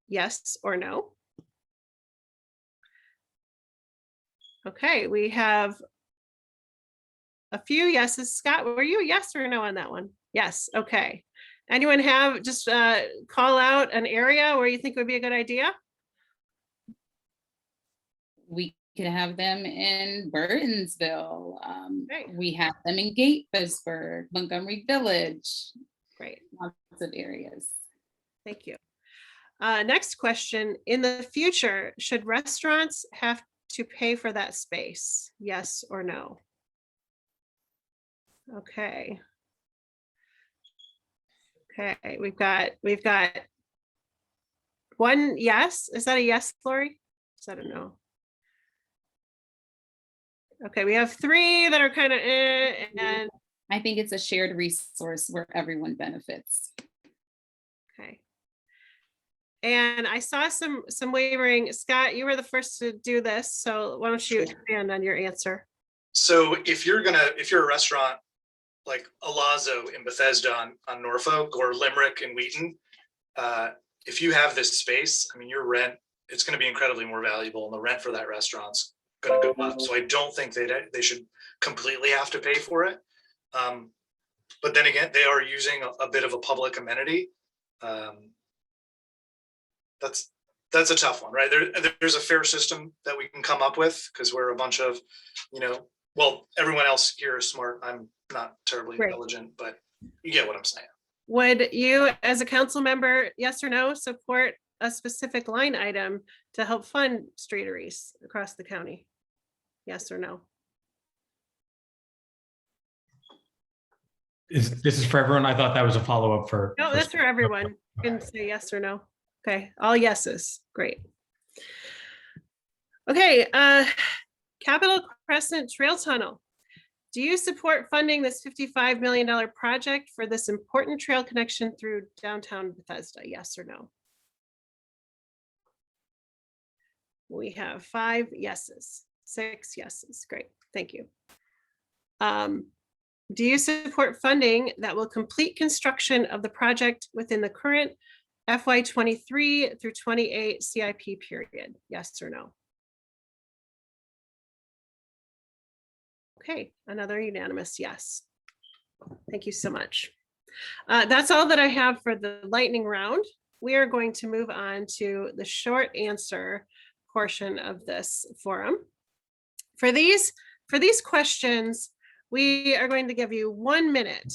Yes or no? Okay, we have a few yeses. Scott, were you a yes or no on that one? Yes, okay. Anyone have just call out an area where you think would be a good idea? We could have them in Burtonsville. Great. We have them in Gaithersburg, Montgomery Village. Great, Lots of areas. thank you. Next question, in the future, should restaurants have to pay for that space? Yes or no? Okay. Okay, we've got one yes. Is that a yes, Laurie? Is that a no? Okay, we have three that are kind of and I think it's a shared resource where everyone benefits. okay. And I saw some wavering. Scott, you were the first to do this, so why don't you expand on your answer? So if you're a restaurant like Alazzo in Bethesda on Norfolk or Limerick and Wheaton, if you have this space, I mean, your rent, it's going to be incredibly more valuable, and the rent for that restaurant's going to go up. So I don't think they should completely have to pay for it. But then again, they are using a bit of a public amenity. That's a tough one, right? There's a fair system that we can come up with because we're a bunch of, well, everyone else here is smart. I'm not terribly intelligent, but you get what I'm saying. Would you, as a council member, yes or no, support a specific line item to help fund streeteries across the county? Yes or no? This is for everyone? I thought that was a follow-up for. No, that's for everyone. You can say yes or no. Okay, all yeses. Great. Okay, Capitol Crescent Trail Tunnel. Do you support funding this $55 million project for this important trail connection through downtown Bethesda? Yes or no? We have 5 yeses, 6 yeses. Great, thank you. Do you support funding that will complete construction of the project within the current FY23 through 28 CIP period? Yes or no? Okay, another unanimous yes. Thank you so much. That's all that I have for the lightning round. We are going to move on to the short answer portion of this forum. For these questions, we are going to give you 1 minute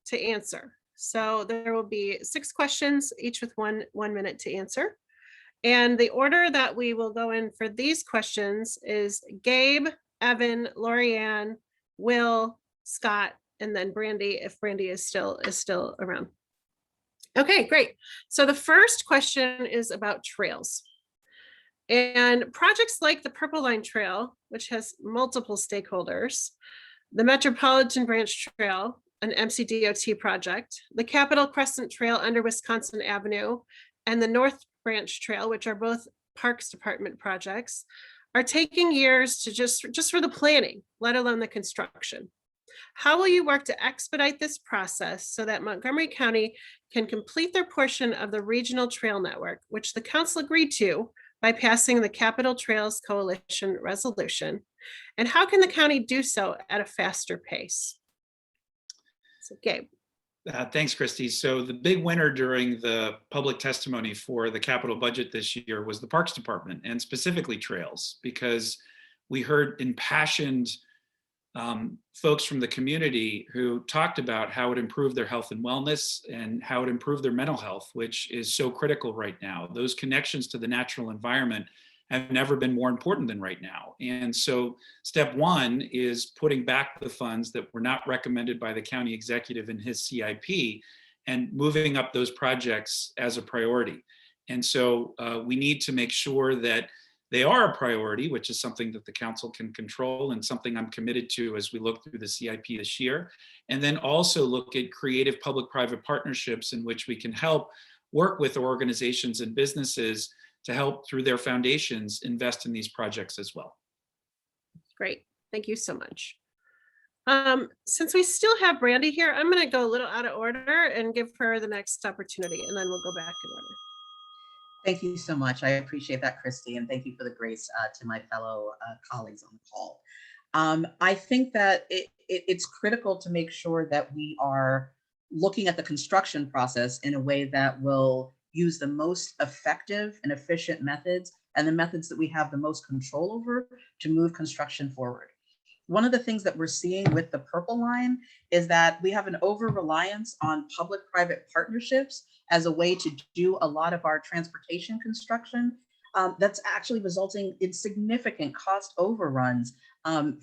to answer. So there will be 6 questions, each with one minute to answer. And the order that we will go in for these questions is Gabe, Evan, Laurie-Anne, Will, Scott, and then Brandy, if Brandy is still around. Okay, great. So the first question is about trails. And projects like the Purple Line Trail, which has multiple stakeholders, the Metropolitan Branch Trail, an MCDOT project, the Capitol Crescent Trail under Wisconsin Avenue, and the North Branch Trail, which are both Parks Department projects, are taking years to just for the planning, let alone the construction. How will you work to expedite this process so that Montgomery County can complete their portion of the regional trail network, which the council agreed to by passing the Capital Trails Coalition resolution? And how can the county do so at a faster pace? So Gabe. Thanks, Kristy. So the big winner during the public testimony for the capital budget this year was the Parks Department, and specifically trails, because we heard impassioned folks from the community who talked about how it improved their health and wellness and how it improved their mental health, which is so critical right now. Those connections to the natural environment have never been more important than right now. And so step one is putting back the funds that were not recommended by the county executive in his CIP and moving up those projects as a priority. And so we need to make sure that they are a priority, which is something that the council can control and something I'm committed to as we look through the CIP this year. And then also look at creative public-private partnerships in which we can help work with organizations and businesses to help through their foundations invest in these projects as well. Great, thank you so much. Since we still have Brandy here, I'm going to go a little out of order and give her the next opportunity, and then we'll go back in order. Thank you so much. I appreciate that, Kristy, and thank you for the grace to my fellow colleagues on the call. I think that it's critical to make sure that we are looking at the construction process in a way that will use the most effective and efficient methods and the methods that we have the most control over to move construction forward. One of the things that we're seeing with the purple line is that we have an over-reliance on public-private partnerships as a way to do a lot of our transportation construction. That's actually resulting in significant cost overruns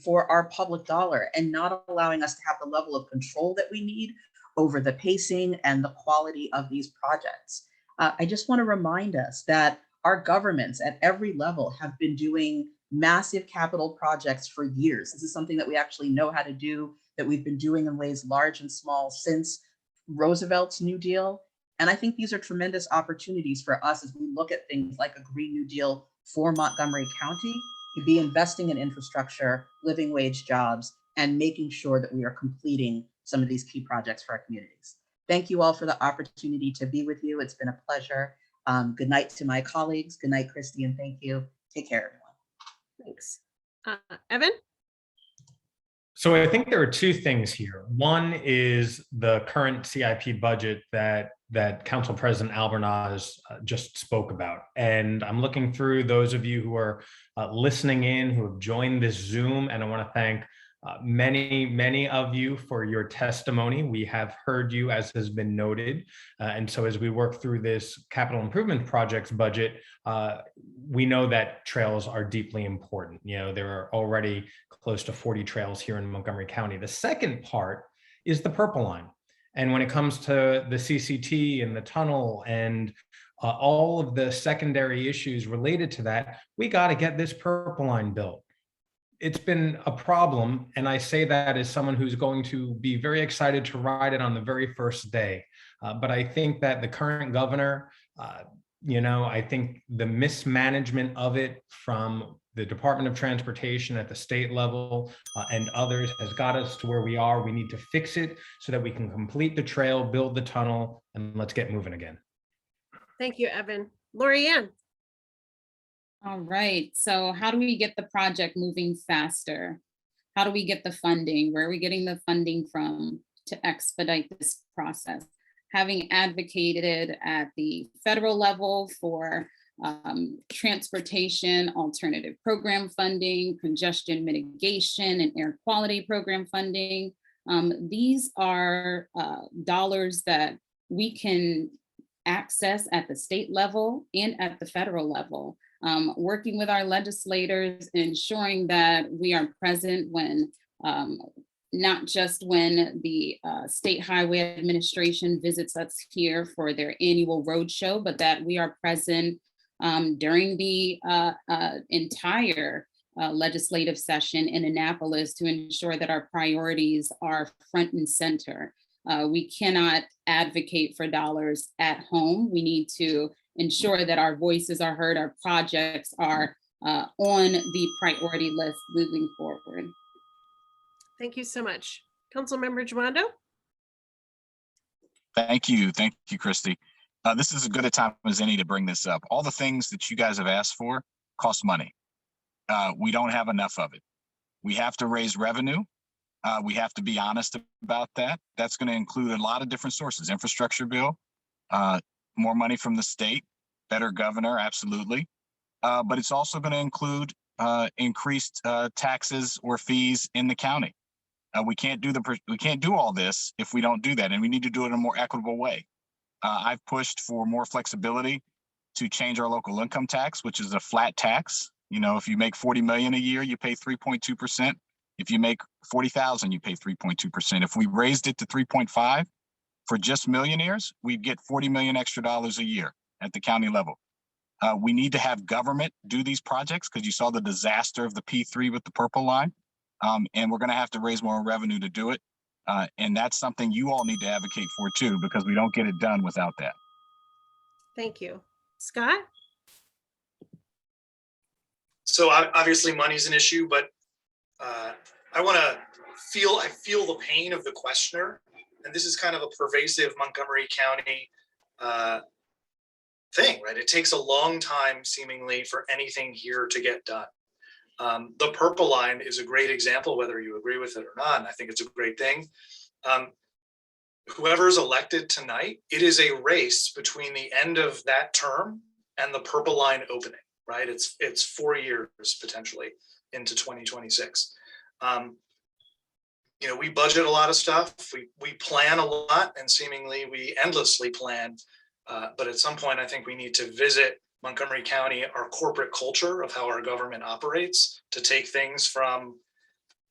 for our public dollar and not allowing us to have the level of control that we need over the pacing and the quality of these projects. I just want to remind us that our governments at every level have been doing massive capital projects for years. This is something that we actually know how to do, that we've been doing in ways large and small since Roosevelt's New Deal. And I think these are tremendous opportunities for us as we look at things like a Green New Deal for Montgomery County to be investing in infrastructure, living wage jobs, and making sure that we are completing some of these key projects for our communities. Thank you all for the opportunity to be with you. It's been a pleasure. Good night to my colleagues. Good night, Kristy, and thank you. Take care, everyone. Thanks. Evan? So I think there are two things here. One is the current CIP budget that Council President Albornoz just spoke about. And I'm looking through those of you who are listening in, who have joined this Zoom, and I want to thank many of you for your testimony. We have heard you, as has been noted. And so as we work through this capital improvement projects budget, we know that trails are deeply important. You know, there are already close to 40 trails here in Montgomery County. The second part is the purple line. And when it comes to the CCT and the tunnel and all of the secondary issues related to that, we got to get this purple line built. It's been a problem, and I say that as someone who's going to be very excited to ride it on the very first day. But I think that the current governor, I think the mismanagement of it from the Department of Transportation at the state level and others has got us to where we are. We need to fix it so that we can complete the trail, build the tunnel, and let's get moving again. Thank you, Evan. Laurie-Anne? All right, so how do we get the project moving faster? How do we get the funding? Where are we getting the funding from to expedite this process? Having advocated at the federal level for transportation, alternative program funding, congestion mitigation, and air quality program funding, these are dollars that we can access at the state level and at the federal level. Working with our legislators, ensuring that we are present when, not just when the State Highway Administration visits us here for their annual roadshow, but that we are present during the entire legislative session in Annapolis to ensure that our priorities are front and center. We cannot advocate for dollars at home. We need to ensure that our voices are heard, our projects are on the priority list moving forward. Thank you so much. Councilmember Jawando? Thank you, Kristy. This is as good a time as any to bring this up. All the things that you guys have asked for cost money. We don't have enough of it. We have to raise revenue. We have to be honest about that. That's going to include a lot of different sources: infrastructure bill, more money from the state, better governor, absolutely. But it's also going to include increased taxes or fees in the county. We can't do all this if we don't do that, and we need to do it in a more equitable way. I've pushed for more flexibility to change our local income tax, which is a flat tax. You know, if you make 40 million a year, you pay 3.2%. If you make 40,000, you pay 3.2%. If we raised it to 3.5 for just millionaires, we'd get 40 million extra dollars a year at the county level. We need to have government do these projects because you saw the disaster of the P3 with the purple line. And we're going to have to raise more revenue to do it. And that's something you all need to advocate for too, because we don't get it done without that. Thank you. Scott? So obviously money's an issue, but I feel the pain of the questioner. And this is kind of a pervasive Montgomery County thing, right? It takes a long time seemingly for anything here to get done. The purple line is a great example, whether you agree with it or not. And I think it's a great thing. Whoever's elected tonight, it is a race between the end of that term and the purple line opening, right? It's 4 years potentially into 2026. You know, we budget a lot of stuff. We plan a lot, and seemingly we endlessly plan. But at some point, I think we need to visit Montgomery County, our corporate culture of how our government operates, to take things from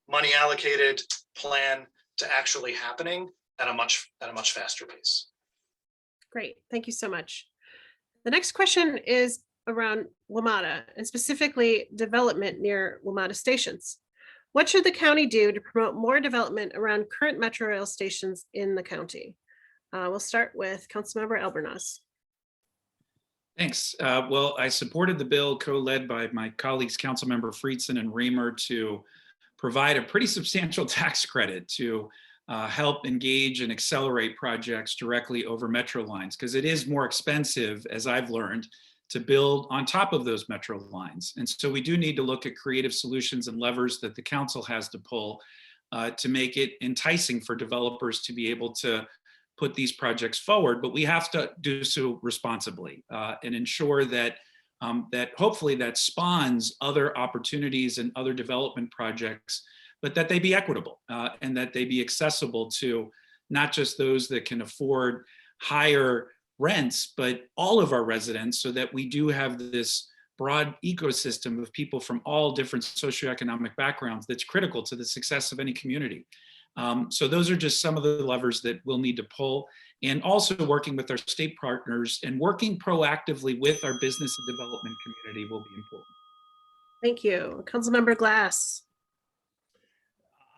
money allocated, plan, to actually happening at a much faster pace. Great, thank you so much. The next question is around WMATA, and specifically development near WMATA stations. What should the county do to promote more development around current Metro rail stations in the county? We'll start with Councilmember Albornoz. Thanks. Well, I supported the bill co-led by my colleagues, Councilmember Friedson and Raymer, to provide a pretty substantial tax credit to help engage and accelerate projects directly over Metro lines, because it is more expensive, as I've learned, to build on top of those Metro lines. And so we do need to look at creative solutions and levers that the council has to pull to make it enticing for developers to be able to put these projects forward, but we have to do so responsibly and ensure that that hopefully that spawns other opportunities and other development projects, but that they be equitable and that they be accessible to not just those that can afford higher rents, but all of our residents, so that we do have this broad ecosystem of people from all different socioeconomic backgrounds that's critical to the success of any community. So those are just some of the levers that we'll need to pull, and also working with our state partners and working proactively with our business and development community will be important. Thank you. Councilmember Glass.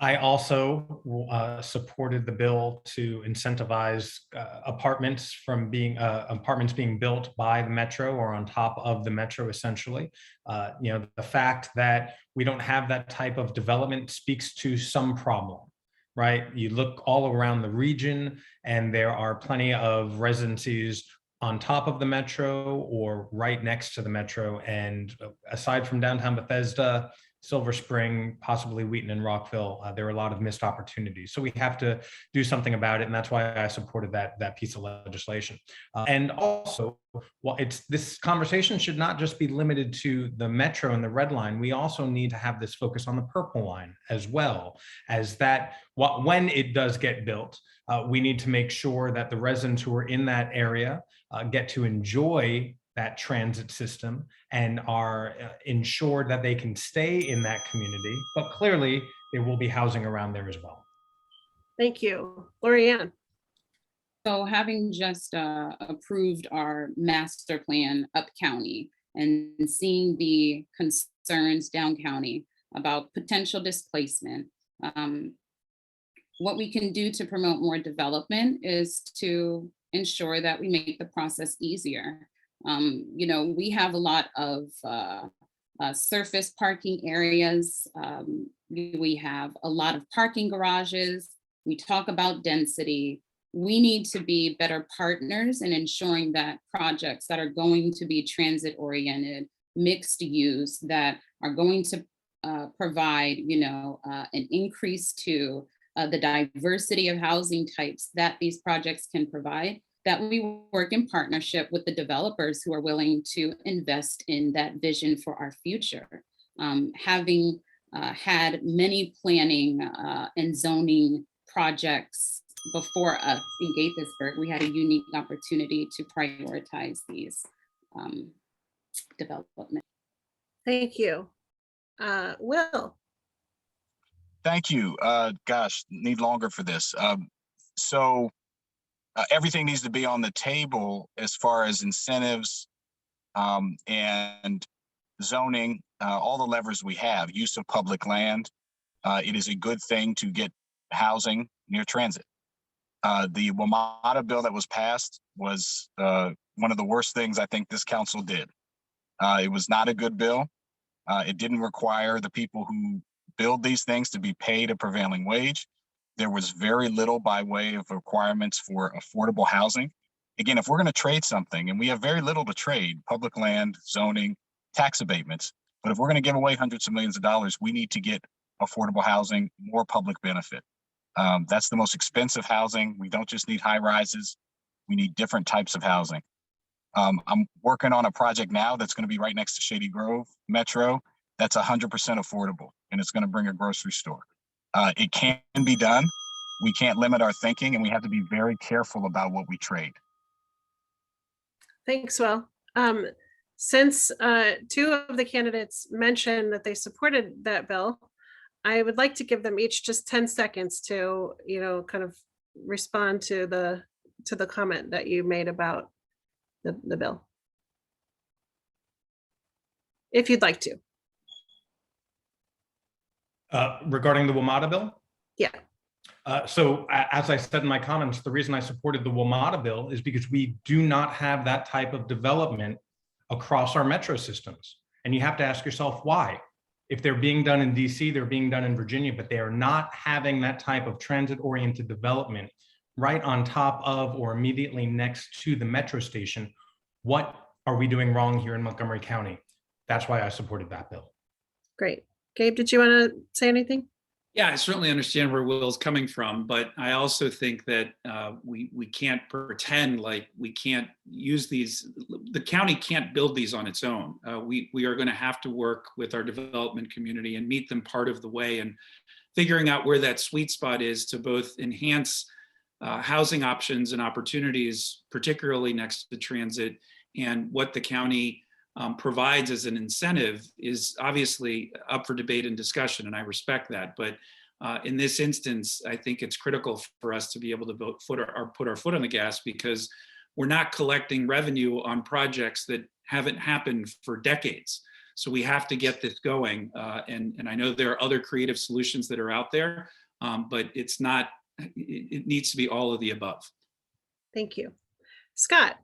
I also supported the bill to incentivize apartments being built by the Metro or on top of the Metro, essentially. You know, the fact that we don't have that type of development speaks to some problem, right? You look all around the region and there are plenty of residencies on top of the Metro or right next to the Metro. And aside from downtown Bethesda, Silver Spring, possibly Wheaton and Rockville, there are a lot of missed opportunities. So we have to do something about it. And that's why I supported that piece of legislation. And also, well, this conversation should not just be limited to the Metro and the Red Line. We also need to have this focus on the Purple Line as well, as that when it does get built, we need to make sure that the residents who are in that area get to enjoy that transit system and are ensured that they can stay in that community, but clearly there will be housing around there as well. Thank you. Laurie-Anne. So having just approved our master plan up county and seeing the concerns down county about potential displacement, what we can do to promote more development is to ensure that we make the process easier. You know, we have a lot of surface parking areas. We have a lot of parking garages. We talk about density. we need to be better partners in ensuring that projects that are going to be transit oriented, mixed use, that are going to provide, an increase to the diversity of housing types that these projects can provide, that we work in partnership with the developers who are willing to invest in that vision for our future. Having had many planning and zoning projects before us in Gaithersburg, we had a unique opportunity to prioritize these developments. Thank you. Will. Thank you. Gosh, need longer for this. So everything needs to be on the table as far as incentives and zoning, all the levers we have, use of public land. It is a good thing to get housing near transit. The WMATA bill that was passed was one of the worst things I think this council did. It was not a good bill. It didn't require the people who build these things to be paid a prevailing wage. There was very little by way of requirements for affordable housing. Again, if we're going to trade something, and we have very little to trade, public land, zoning, tax abatements, but if we're going to give away hundreds of millions of dollars, we need to get affordable housing, more public benefit. That's the most expensive housing. We don't just need high rises. We need different types of housing. I'm working on a project now that's going to be right next to Shady Grove Metro. That's 100% affordable, and it's going to bring a grocery store. It can be done. We can't limit our thinking, and we have to be very careful about what we trade. Thanks, Will. Since two of the candidates mentioned that they supported that bill, I would like to give them each just 10 seconds to, kind of respond to the comment that you made about the bill, if you'd like to. Regarding the WMATA bill? Yeah. So as I said in my comments, the reason I supported the WMATA bill is because we do not have that type of development across our metro systems. And you have to ask yourself why. If they're being done in DC, they're being done in Virginia, but they are not having that type of transit-oriented development right on top of or immediately next to the metro station. What are we doing wrong here in Montgomery County? That's why I supported that bill. Great. Gabe, did you want to say anything? Yeah, I certainly understand where Will's coming from, but I also think that we can't pretend like we can't use these. The county can't build these on its own. We are going to have to work with our development community and meet them part of the way, and figuring out where that sweet spot is to both enhance housing options and opportunities, particularly next to transit, and what the county provides as an incentive is obviously up for debate and discussion, and I respect that. But in this instance, I think it's critical for us to be able to put our foot on the gas, because we're not collecting revenue on projects that haven't happened for decades. So we have to get this going. And I know there are other creative solutions that are out there, but it's not, it needs to be all of the above. Thank you. Scott.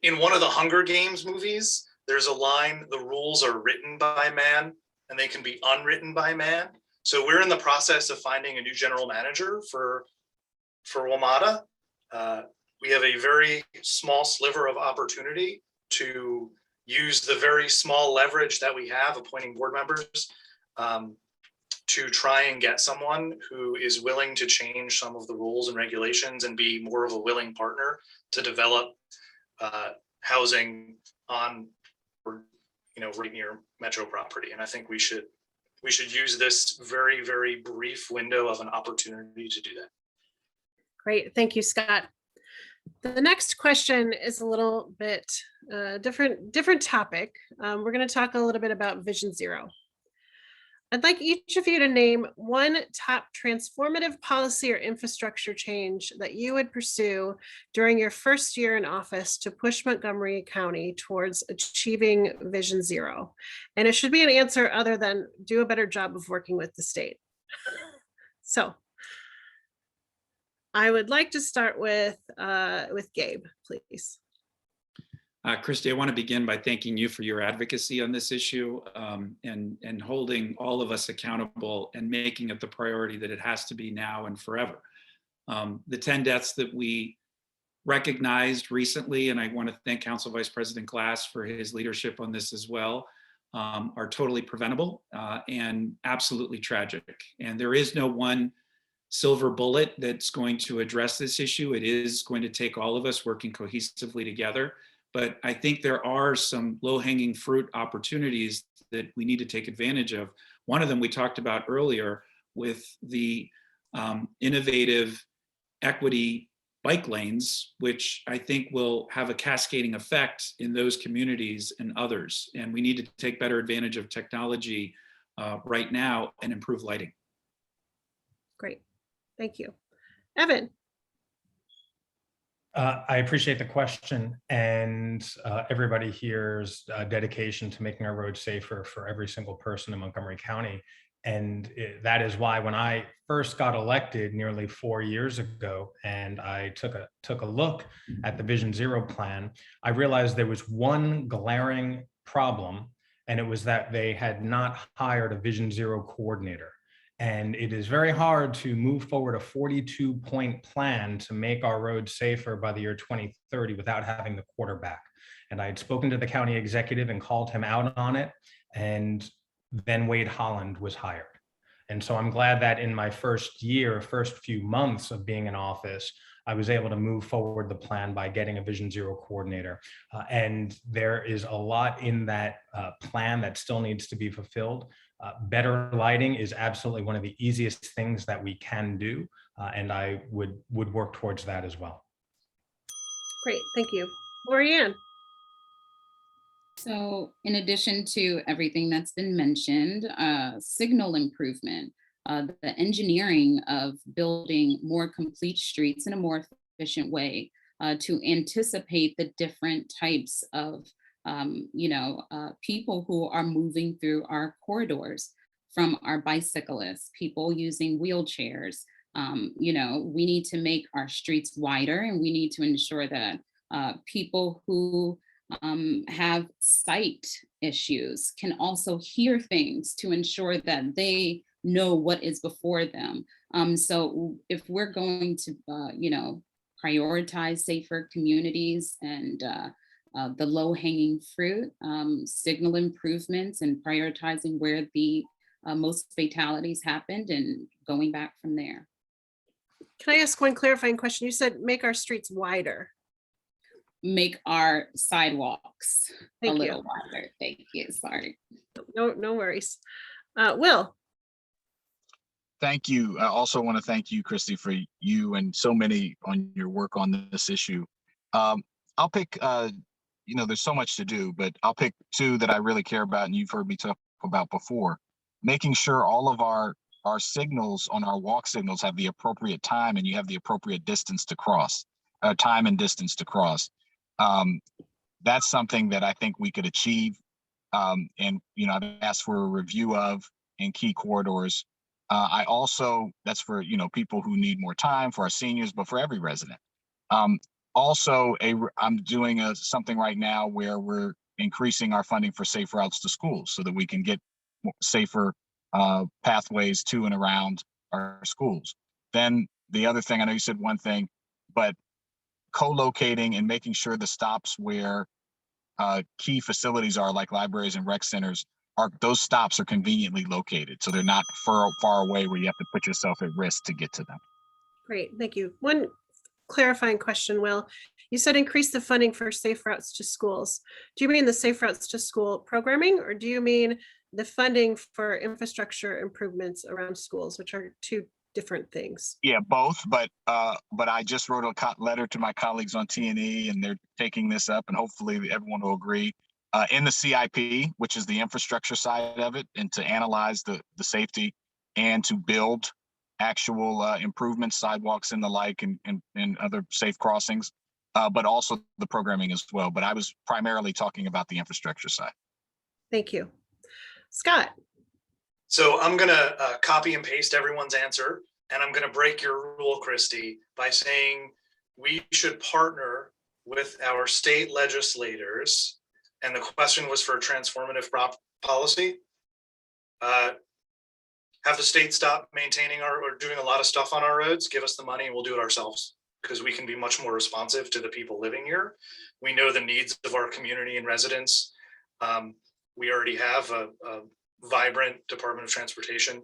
In one of the Hunger Games movies, there's a line, "The rules are written by man and they can be unwritten by man." So we're in the process of finding a new general manager for WMATA. We have a very small sliver of opportunity to use the very small leverage that we have appointing board members to try and get someone who is willing to change some of the rules and regulations and be more of a willing partner to develop housing on, right near metro property. And I think we should use this very, very brief window of an opportunity to do that. Great, thank you, Scott. The next question is a little bit different topic. We're going to talk a little bit about Vision Zero. I'd like each of you to name one top transformative policy or infrastructure change that you would pursue during your first year in office to push Montgomery County towards achieving Vision Zero. And it should be an answer other than do a better job of working with the state. So I would like to start with Gabe, please. Kristy, I want to begin by thanking you for your advocacy on this issue, and holding all of us accountable and making it the priority that it has to be now and forever. The 10 deaths that we recognized recently, and I want to thank Council Vice President Glass for his leadership on this as well, are totally preventable and absolutely tragic. And there is no one silver bullet that's going to address this issue. It is going to take all of us working cohesively together. But I think there are some low-hanging fruit opportunities that we need to take advantage of. One of them we talked about earlier with the innovative equity bike lanes, which I think will have a cascading effect in those communities and others. And we need to take better advantage of technology right now and improve lighting. Great. Thank you. Evan. I appreciate the question and everybody here's dedication to making our roads safer for every single person in Montgomery County. And that is why when I first got elected nearly 4 years ago, and I took a look at the Vision Zero plan, I realized there was one glaring problem, and it was that they had not hired a Vision Zero coordinator. And it is very hard to move forward a 42-point plan to make our roads safer by the year 2030 without having the quarterback. And I had spoken to the county executive and called him out on it. And then Wade Holland was hired. And so I'm glad that in my first few months of being in office, I was able to move forward the plan by getting a Vision Zero coordinator. And there is a lot in that plan that still needs to be fulfilled. Better lighting is absolutely one of the easiest things that we can do. And I would work towards that as well. Great, thank you. Laurie-Anne. So in addition to everything that's been mentioned, signal improvement, the engineering of building more complete streets in a more efficient way to anticipate the different types of people who are moving through our corridors, from our bicyclists, people using wheelchairs. We need to make our streets wider, and we need to ensure that people who have sight issues can also hear things to ensure that they know what is before them. So if we're going to, prioritize safer communities and the low-hanging fruit, signal improvements, and prioritizing where the most fatalities happened and going back from there. Can I ask one clarifying question? You said make our streets wider. Make our sidewalks Thank a you. little wider. Thank you. Sorry. No worries. Will. Thank you. I also want to thank you, Kristy, for you and so many on your work on this issue. I'll pick, there's so much to do, but I'll pick two that I really care about and you've heard me talk about before. Making sure all of our signals on our walk signals have the appropriate time and you have the appropriate distance to cross, time and distance to cross. That's something that I think we could achieve. And I've asked for a review of in key corridors. I also, that's for, people who need more time, for our seniors, but for every resident. Also, I'm doing something right now where we're increasing our funding for safe routes to schools so that we can get safer pathways to and around our schools. Then the other thing, I know you said one thing, but co-locating and making sure the stops where key facilities are, like libraries and rec centers, those stops are conveniently located. So they're not far away where you have to put yourself at risk to get to them. Great, thank you. One clarifying question, Will. You said increase the funding for safe routes to schools. Do you mean the safe routes to school programming, or do you mean the funding for infrastructure improvements around schools, which are two different things? Yeah, both, but I just wrote a letter to my colleagues on T&E, and they're taking this up, and hopefully everyone will agree in the CIP, which is the infrastructure side of it, and to analyze the safety and to build actual improvements, sidewalks and the like, and other safe crossings, but also the programming as well. But I was primarily talking about the infrastructure side. Thank you. Scott. So I'm going to copy and paste everyone's answer, and I'm going to break your rule, Kristy, by saying we should partner with our state legislators. And the question was for transformative policy. have the state stop maintaining or doing a lot of stuff on our roads, give us the money and we'll do it ourselves, because we can be much more responsive to the people living here. We know the needs of our community and residents. We already have a vibrant Department of Transportation.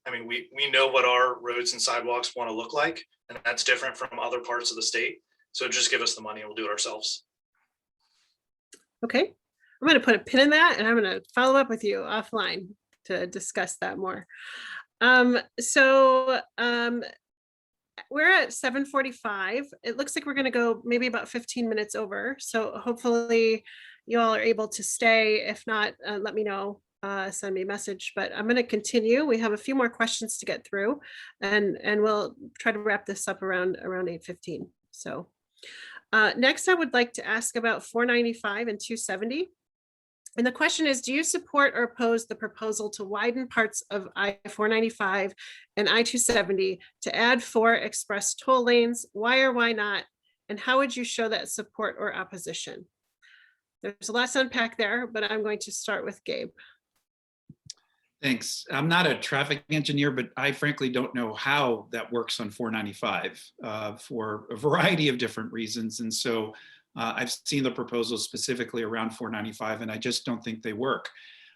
I mean, we know what our roads and sidewalks want to look like, and that's different from other parts of the state. So just give us the money and we'll do it ourselves. Okay, I'm going to put a pin in that and I'm going to follow up with you offline to discuss that more. We're at 7:45. It looks like we're going to go maybe about 15 minutes over. So hopefully you all are able to stay. If not, let me know, send me a message, but I'm going to continue. We have a few more questions to get through and we'll try to wrap this up around 8:15. So next I would like to ask about 495 and 270. And the question is, do you support or oppose the proposal to widen parts of I-495 and I-270 to add 4 express toll lanes? Why or why not? And how would you show that support or opposition? There's a lot to unpack there, but I'm going to start with Gabe. Thanks. I'm not a traffic engineer, but I frankly don't know how that works on 495 for a variety of different reasons. And so I've seen the proposals specifically around 495, and I just don't think they work.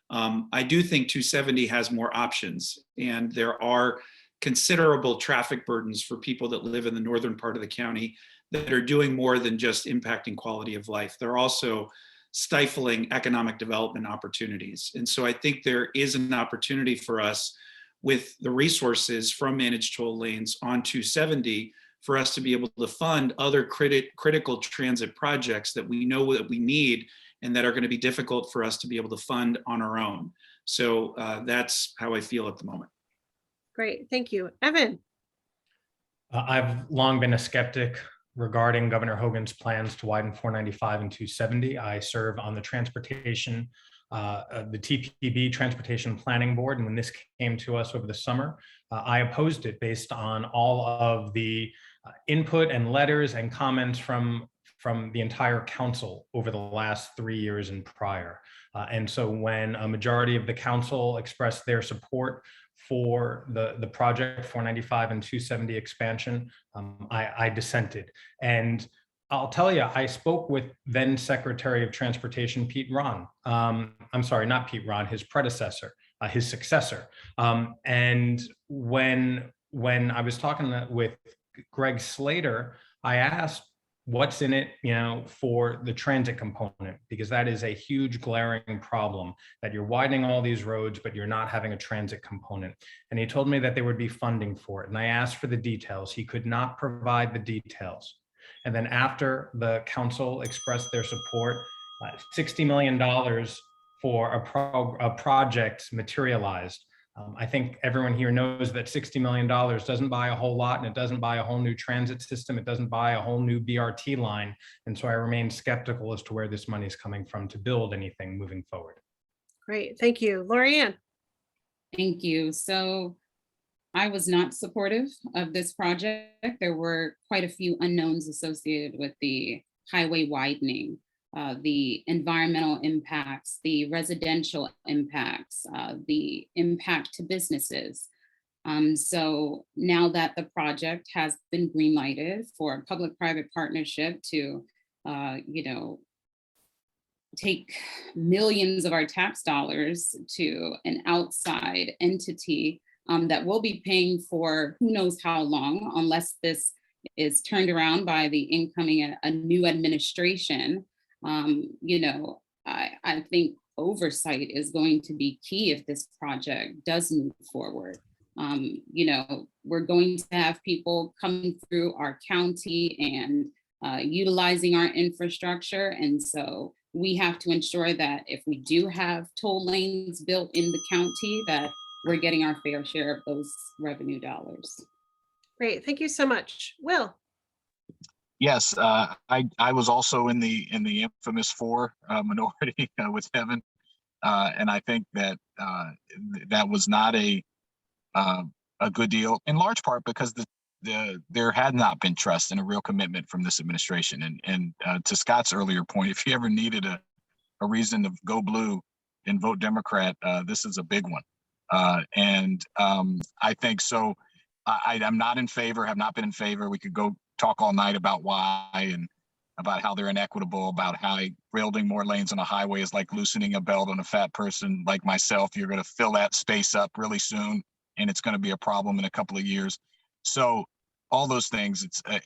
I do think 270 has more options, and there are considerable traffic burdens for people that live in the northern part of the county that are doing more than just impacting quality of life. They're also stifling economic development opportunities. And so I think there is an opportunity for us with the resources from managed toll lanes on 270 for us to be able to fund other critical transit projects that we know that we need and that are going to be difficult for us to be able to fund on our own. So that's how I feel at the moment. Great, thank you. Evan. I've long been a skeptic regarding Governor Hogan's plans to widen 495 and 270. I serve on the transportation, the TPB Transportation Planning Board. And when this came to us over the summer, I opposed it based on all of the input and letters and comments from the entire council over the last 3 years and prior. And so when a majority of the council expressed their support for the project 495 and 270 expansion, I dissented. And I'll tell you, I spoke with then Secretary of Transportation, Pete Ron. I'm sorry, not Pete Ron, his predecessor, his successor. And when I was talking with Greg Slater, I asked, what's in it, for the transit component, because that is a huge glaring problem, that you're widening all these roads, but you're not having a transit component. And he told me that there would be funding for it. And I asked for the details. He could not provide the details. And then after the council expressed their support, $60 million for a project materialized. I think everyone here knows that $60 million doesn't buy a whole lot, and it doesn't buy a whole new transit system. It doesn't buy a whole new BRT line. And so I remain skeptical as to where this money is coming from to build anything moving forward. Great, thank you. Laurie-Anne. Thank you. So I was not supportive of this project. There were quite a few unknowns associated with the highway widening. The environmental impacts, the residential impacts, the impact to businesses. So now that the project has been greenlighted for a public-private partnership to, take millions of our tax dollars to an outside entity that will be paying for who knows how long, unless this is turned around by the incoming a new administration. I think oversight is going to be key if this project does move forward. We're going to have people coming through our county and utilizing our infrastructure. And so we have to ensure that if we do have toll lanes built in the county, that we're getting our fair share of those revenue dollars. Great, thank you so much. Will. Yes, I was also in the infamous 4 minority with Evan, and I think that that was not a good deal, in large part because there had not been trust and a real commitment from this administration. And to Scott's earlier point, if you ever needed a reason to go blue and vote Democrat, this is a big one. I think so. I'm not in favor, have not been in favor. We could go talk all night about why and about how they're inequitable, about how building more lanes on a highway is like loosening a belt on a fat person like myself. You're going to fill that space up really soon, and it's going to be a problem in a couple of years. So all those things,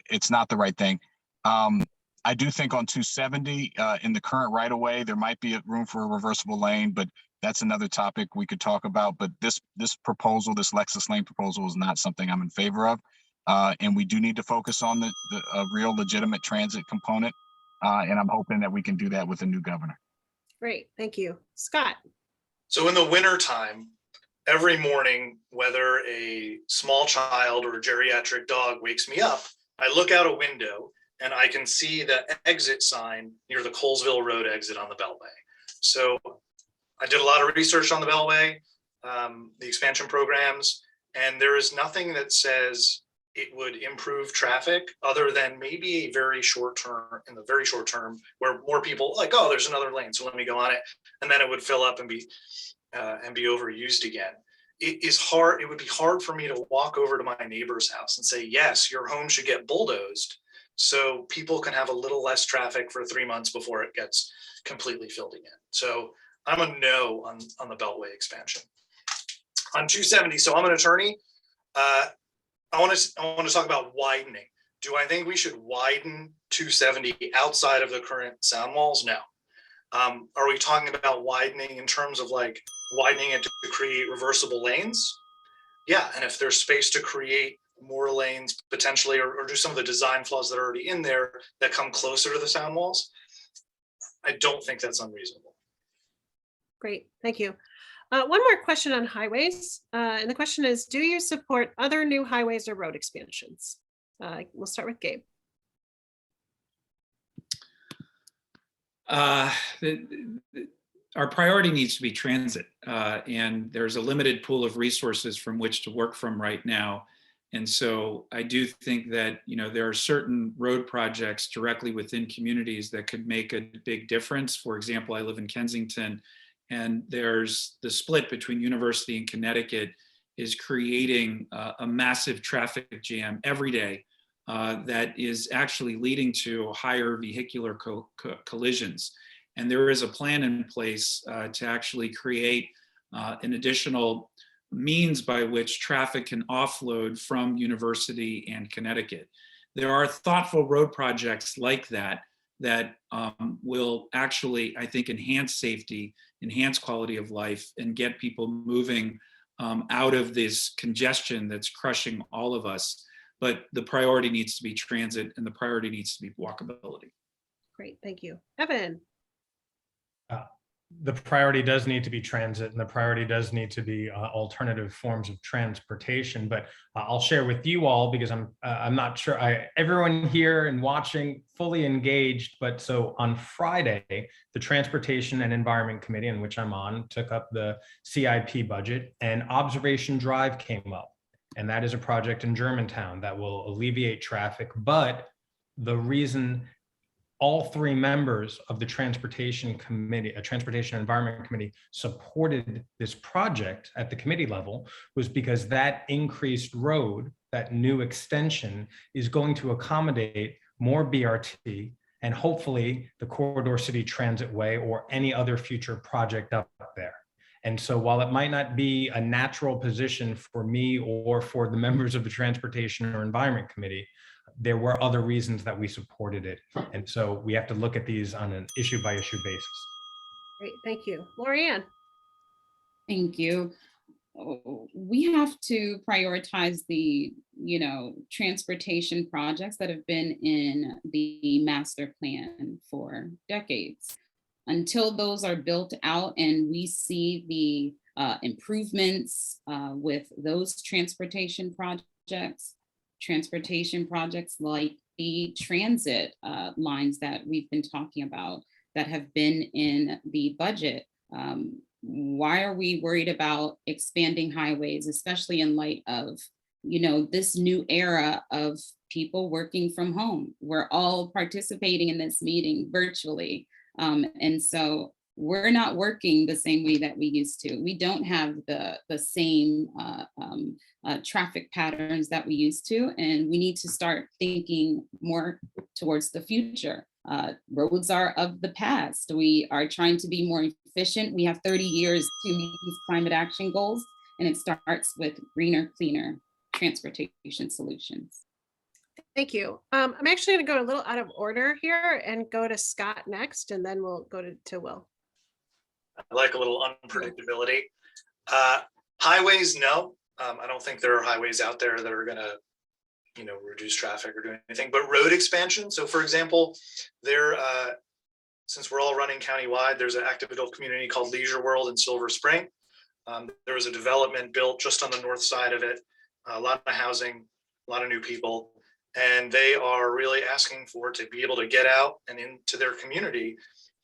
it's not the right thing. I do think on 270 in the current right of way, there might be a room for a reversible lane, but that's another topic we could talk about. But this proposal, this Lexus Lane proposal, is not something I'm in favor of. And we do need to focus on the real legitimate transit component. And I'm hoping that we can do that with a new governor. Great, thank you. Scott. So in the winter time, every morning, whether a small child or a geriatric dog wakes me up, I look out a window and I can see the exit sign near the Colesville Road exit on the Beltway. So I did a lot of research on the Beltway, the expansion programs, and there is nothing that says it would improve traffic other than maybe in the very short term, where more people like, oh, there's another lane, so let me go on it, and then it would fill up and be overused again. It would be hard for me to walk over to my neighbor's house and say, yes, your home should get bulldozed so people can have a little less traffic for 3 months before it gets completely filled again. So I'm a no on the Beltway expansion. On 270, so I'm an attorney. I want to talk about widening. Do I think we should widen 270 outside of the current sound walls? No. Are we talking about widening in terms of like widening it to create reversible lanes? Yeah, and if there's space to create more lanes potentially, or do some of the design flaws that are already in there that come closer to the sound walls, I don't think that's unreasonable. Great, thank you. One more question on highways. And the question is, do you support other new highways or road expansions? We'll start with Gabe. Our priority needs to be transit, and there's a limited pool of resources from which to work from right now. And so I do think that, there are certain road projects directly within communities that could make a big difference. For example, I live in Kensington, and there's the split between University and Connecticut is creating a massive traffic jam every day that is actually leading to higher vehicular collisions. And there is a plan in place to actually create an additional means by which traffic can offload from University and Connecticut. There are thoughtful road projects like that will actually, I think, enhance safety, enhance quality of life, and get people moving out of this congestion that's crushing all of us. But the priority needs to be transit, and the priority needs to be walkability. Great, thank you. Evan. The priority does need to be transit, and the priority does need to be alternative forms of transportation. But I'll share with you all, because I'm not sure everyone here and watching fully engaged. But so on Friday, the Transportation and Environment Committee, in which I'm on, took up the CIP budget, and Observation Drive came up. And that is a project in Germantown that will alleviate traffic. But the reason all three members of the Transportation and Environment Committee supported this project at the committee level was because that increased road, that new extension, is going to accommodate more BRT and hopefully the Corridor City Transit Way or any other future project up there. And so while it might not be a natural position for me or for the members of the Transportation or Environment Committee, there were other reasons that we supported it. And so we have to look at these on an issue by issue basis. Great, thank you. Laurie-Anne. Thank you. We have to prioritize the, transportation projects that have been in the master plan for decades. Until those are built out and we see the improvements with those transportation projects like the transit lines that we've been talking about that have been in the budget. Why are we worried about expanding highways, especially in light of, this new era of people working from home? We're all participating in this meeting virtually. And so we're not working the same way that we used to. We don't have the same traffic patterns that we used to, and we need to start thinking more towards the future. Roads are of the past. We are trying to be more efficient. We have 30 years to meet these climate action goals, and it starts with greener, cleaner transportation solutions. Thank you. I'm actually going to go a little out of order here and go to Scott next, and then we'll go to Will. I like a little unpredictability. Highways, no. I don't think there are highways out there that are going to, reduce traffic or do anything. But road expansion. So, for example, since we're all running countywide, there's an active adult community called Leisure World in Silver Spring. There was a development built just on the north side of it. A lot of housing, a lot of new people, and they are really asking to be able to get out and into their community,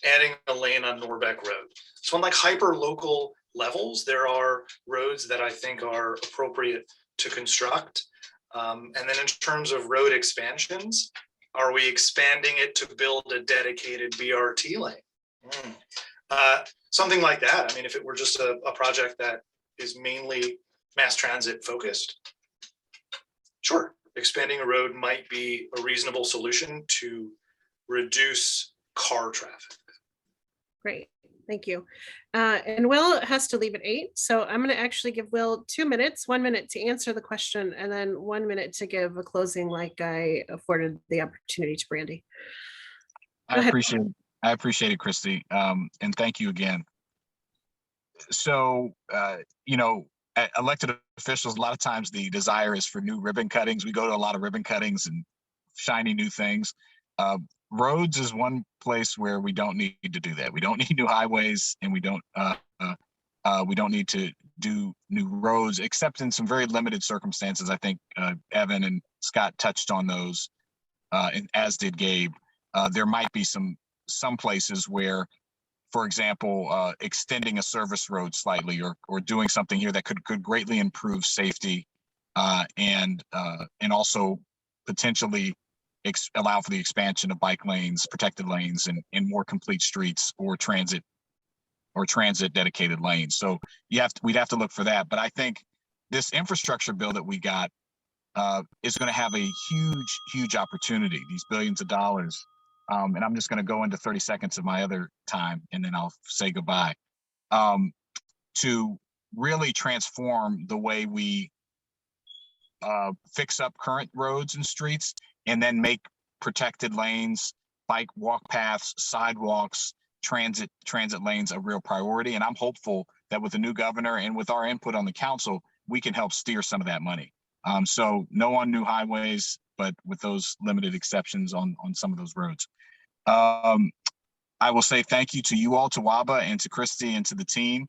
adding a lane on Norbeck Road. So on like hyper local levels, there are roads that I think are appropriate to construct. And then in terms of road expansions, are we expanding it to build a dedicated BRT lane? Something like that. I mean, if it were just a project that is mainly mass transit focused, sure, expanding a road might be a reasonable solution to reduce car traffic. Great, thank you. And Will has to leave at 8, so I'm going to actually give Will 2 minutes, 1 minute to answer the question, and then 1 minute to give a closing, like I afforded the opportunity to Brandy. I appreciate it, Kristy, and thank you again. So, elected officials, a lot of times the desire is for new ribbon cuttings. We go to a lot of ribbon cuttings and shiny new things. Roads is one place where we don't need to do that. We don't need new highways, and we don't need to do new roads, except in some very limited circumstances. I think Evan and Scott touched on those, and as did Gabe. There might be some places where, for example, extending a service road slightly, or doing something here that could greatly improve safety, and also potentially allow for the expansion of bike lanes, protected lanes, and more complete streets, or transit dedicated lanes. So we'd have to look for that. But I think this infrastructure bill that we got is going to have a huge opportunity, these billions of dollars. And I'm just going to go into 30 seconds of my other time, and then I'll say goodbye, to really transform the way we fix up current roads and streets, and then make protected lanes, walk paths, sidewalks, transit lanes a real priority. And I'm hopeful that with the new governor and with our input on the council, we can help steer some of that money. So no on new highways, but with those limited exceptions on some of those roads. I will say thank you to you all, to WABA and to Kristy and to the team.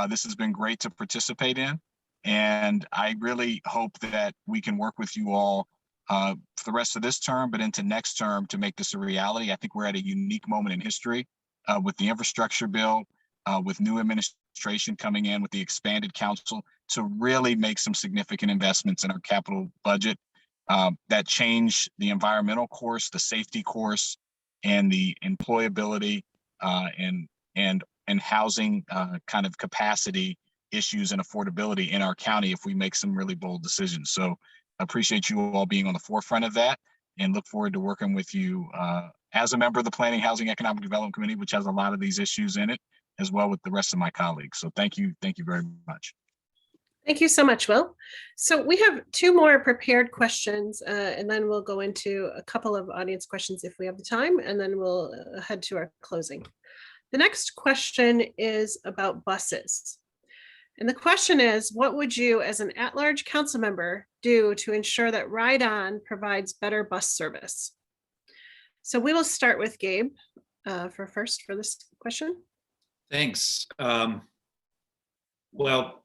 This has been great to participate in. And I really hope that we can work with you all for the rest of this term, but into next term, to make this a reality. I think we're at a unique moment in history with the infrastructure bill, with new administration coming in, with the expanded council, to really make some significant investments in our capital budget that change the environmental course, the safety course, and the employability and housing kind of capacity issues and affordability in our county if we make some really bold decisions. So I appreciate you all being on the forefront of that, and look forward to working with you as a member of the Planning, Housing, Economic Development Committee, which has a lot of these issues in it, as well with the rest of my colleagues. So thank you very much. Thank you so much, Will. So we have 2 more prepared questions, and then we'll go into a couple of audience questions if we have the time, and then we'll head to our closing. The next question is about buses. And the question is, what would you as an at-large council member do to ensure that Ride On provides better bus service? So we will start with Gabe for this question. Thanks. Well,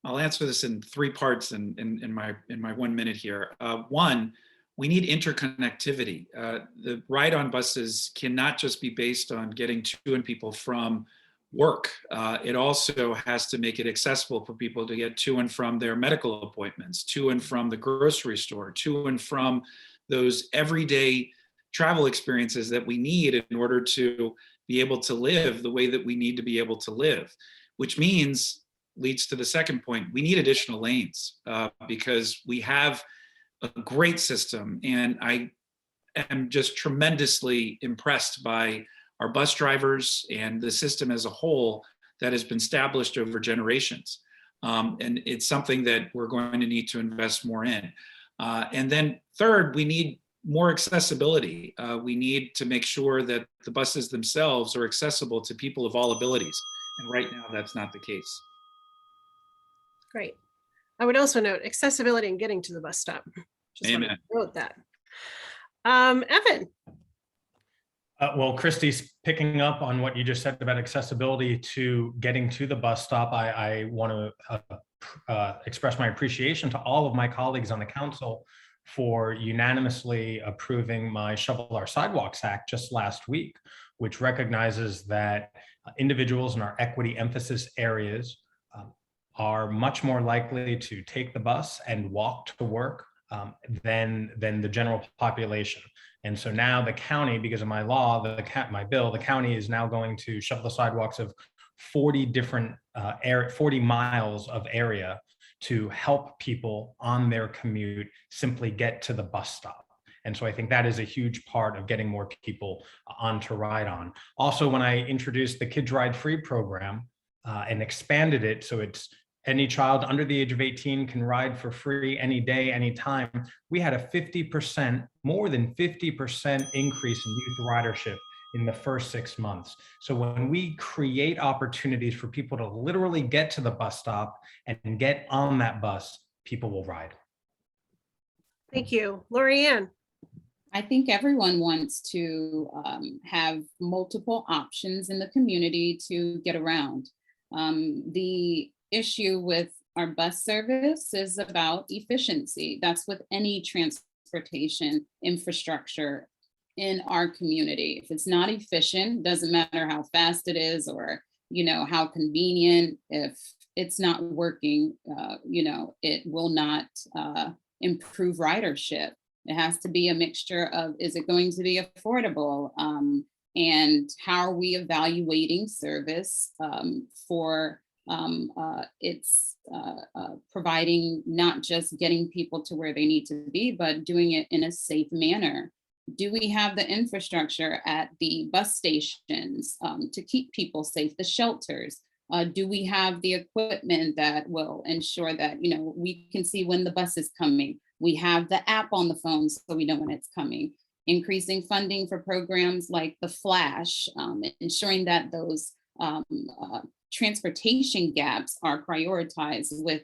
I'll answer this in 3 parts in my 1 minute here. One, we need interconnectivity. The Ride On buses cannot just be based on getting to and people from work. It also has to make it accessible for people to get to and from their medical appointments, to and from the grocery store, to and from those everyday travel experiences that we need in order to be able to live the way that we need to be able to live, which leads to the second point. We need additional lanes because we have a great system. And I am just tremendously impressed by our bus drivers and the system as a whole that has been established over generations. And it's something that we're going to need to invest more in. And then third, we need more accessibility. We need to make sure that the buses themselves are accessible to people of all abilities. And right now, that's not the case. Great. I would also note accessibility and getting to the bus stop. Just Amen. note that. Evan. Well, Kristy's picking up on what you just said about accessibility to getting to the bus stop. I want to express my appreciation to all of my colleagues on the council for unanimously approving my Shovel Our Sidewalks Act just last week, which recognizes that individuals in our equity emphasis areas are much more likely to take the bus and walk to work than the general population. And so now the county, because of my law, my bill, the county is now going to shovel the sidewalks of 40 different 40 miles of area to help people on their commute simply get to the bus stop. And so I think that is a huge part of getting more people on to ride on. Also, when I introduced the Kids Ride Free program and expanded it, so it's any child under the age of 18 can ride for free any day, anytime. We had a 50%, more than 50% increase in youth ridership in the first 6 months. So when we create opportunities for people to literally get to the bus stop and get on that bus, people will ride. Thank you. Laurie-Anne. I think everyone wants to have multiple options in the community to get around. The issue with our bus service is about efficiency. That's with any transportation infrastructure in our community. If it's not efficient, doesn't matter how fast it is or how convenient, if it's not working, it will not improve ridership. It has to be a mixture of, is it going to be affordable? And how are we evaluating service for it's providing not just getting people to where they need to be, but doing it in a safe manner. Do we have the infrastructure at the bus stations to keep people safe, the shelters? Do we have the equipment that will ensure that, we can see when the bus is coming? We have the app on the phone so we know when it's coming. Increasing funding for programs like the Flash, ensuring that those transportation gaps are prioritized with,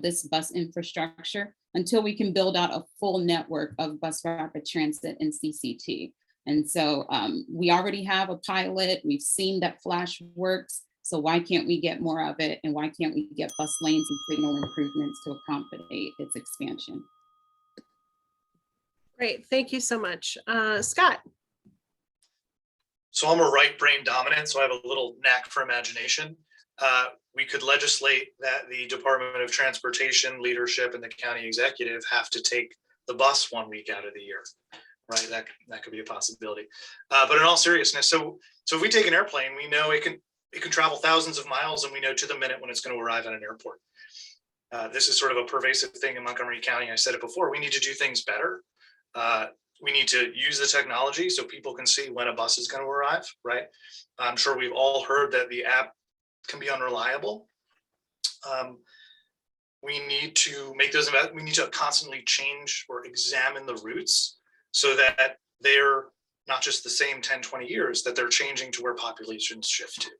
this bus infrastructure until we can build out a full network of bus rapid transit and CCT. And so we already have a pilot. We've seen that Flash works. So why can't we get more of it? And why can't we get bus lanes and signal improvements to accommodate its expansion? Great. Thank you so much. Scott. So I'm a right brain dominant, so I have a little knack for imagination. We could legislate that the Department of Transportation leadership and the county executive have to take the bus 1 week out of the year, right? That could be a possibility. But in all seriousness, so if we take an airplane, we know it can travel thousands of miles, and we know to the minute when it's going to arrive at an airport. This is sort of a pervasive thing in Montgomery County. I said it before. We need to do things better. We need to use the technology so people can see when a bus is going to arrive, right? I'm sure we've all heard that the app can be unreliable. We need to make those, we need to constantly change or examine the routes so that they're not just the same 10, 20 years, that they're changing to where populations shift to.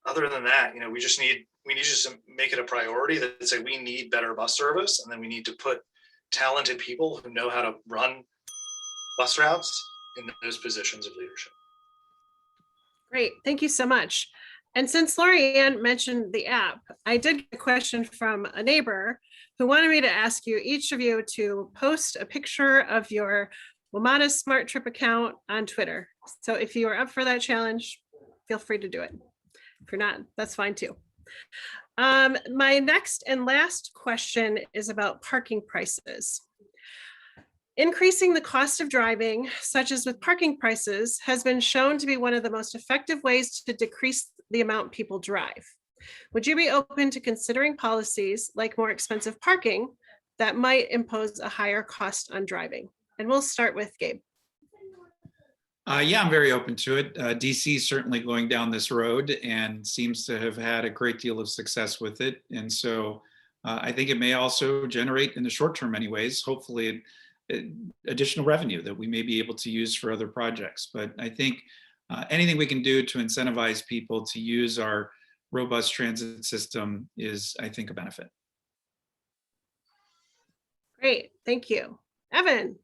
Other than that, we need to make it a priority that say we need better bus service, and then we need to put talented people who know how to run bus routes in those positions of leadership. Great, thank you so much. And since Laurie-Anne mentioned the app, I did get a question from a neighbor who wanted me to ask you, each of you, to post a picture of your WMATA Smart Trip account on Twitter. So if you are up for that challenge, feel free to do it. If you're not, that's fine too. My next and last question is about parking prices. Increasing the cost of driving, such as with parking prices, has been shown to be one of the most effective ways to decrease the amount people drive. Would you be open to considering policies like more expensive parking that might impose a higher cost on driving? And we'll start with Gabe. Yeah, I'm very open to it. DC is certainly going down this road and seems to have had a great deal of success with it. And so I think it may also generate, in the short term anyways, hopefully additional revenue that we may be able to use for other projects. But I think anything we can do to incentivize people to use our robust transit system is, I think, a benefit. Great, thank you. Evan.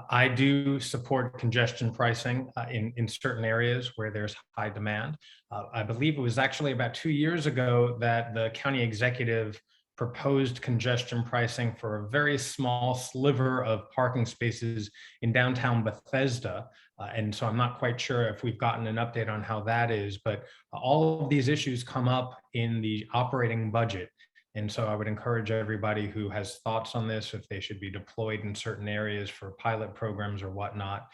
I do support congestion pricing in certain areas where there's high demand. I believe it was actually about 2 years ago that the county executive proposed congestion pricing for a very small sliver of parking spaces in downtown Bethesda. And so I'm not quite sure if we've gotten an update on how that is, but all of these issues come up in the operating budget. And so I would encourage everybody who has thoughts on this, if they should be deployed in certain areas for pilot programs or whatnot,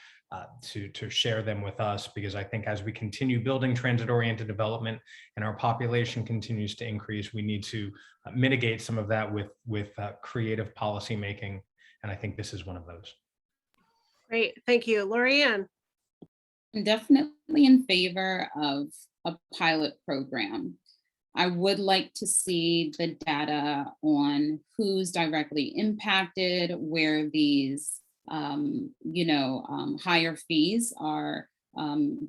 to share them with us, because I think as we continue building transit-oriented development and our population continues to increase, we need to mitigate some of that with creative policy making. And I think this is one of those. Great, thank you. Laurie-Anne. I'm definitely in favor of a pilot program. I would like to see the data on who's directly impacted, where these higher fees are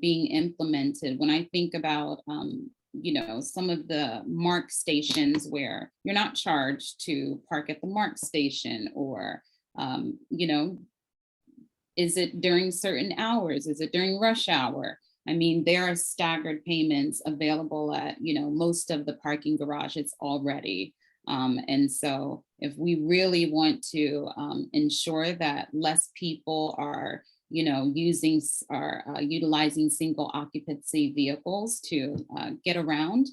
being implemented. When I think about some of the MARC stations where you're not charged to park at the MARC station, or is it during certain hours? Is it during rush hour? I mean, there are staggered payments available at, most of the parking garages already. And so if we really want to ensure that less people are, utilizing single occupancy vehicles to get around,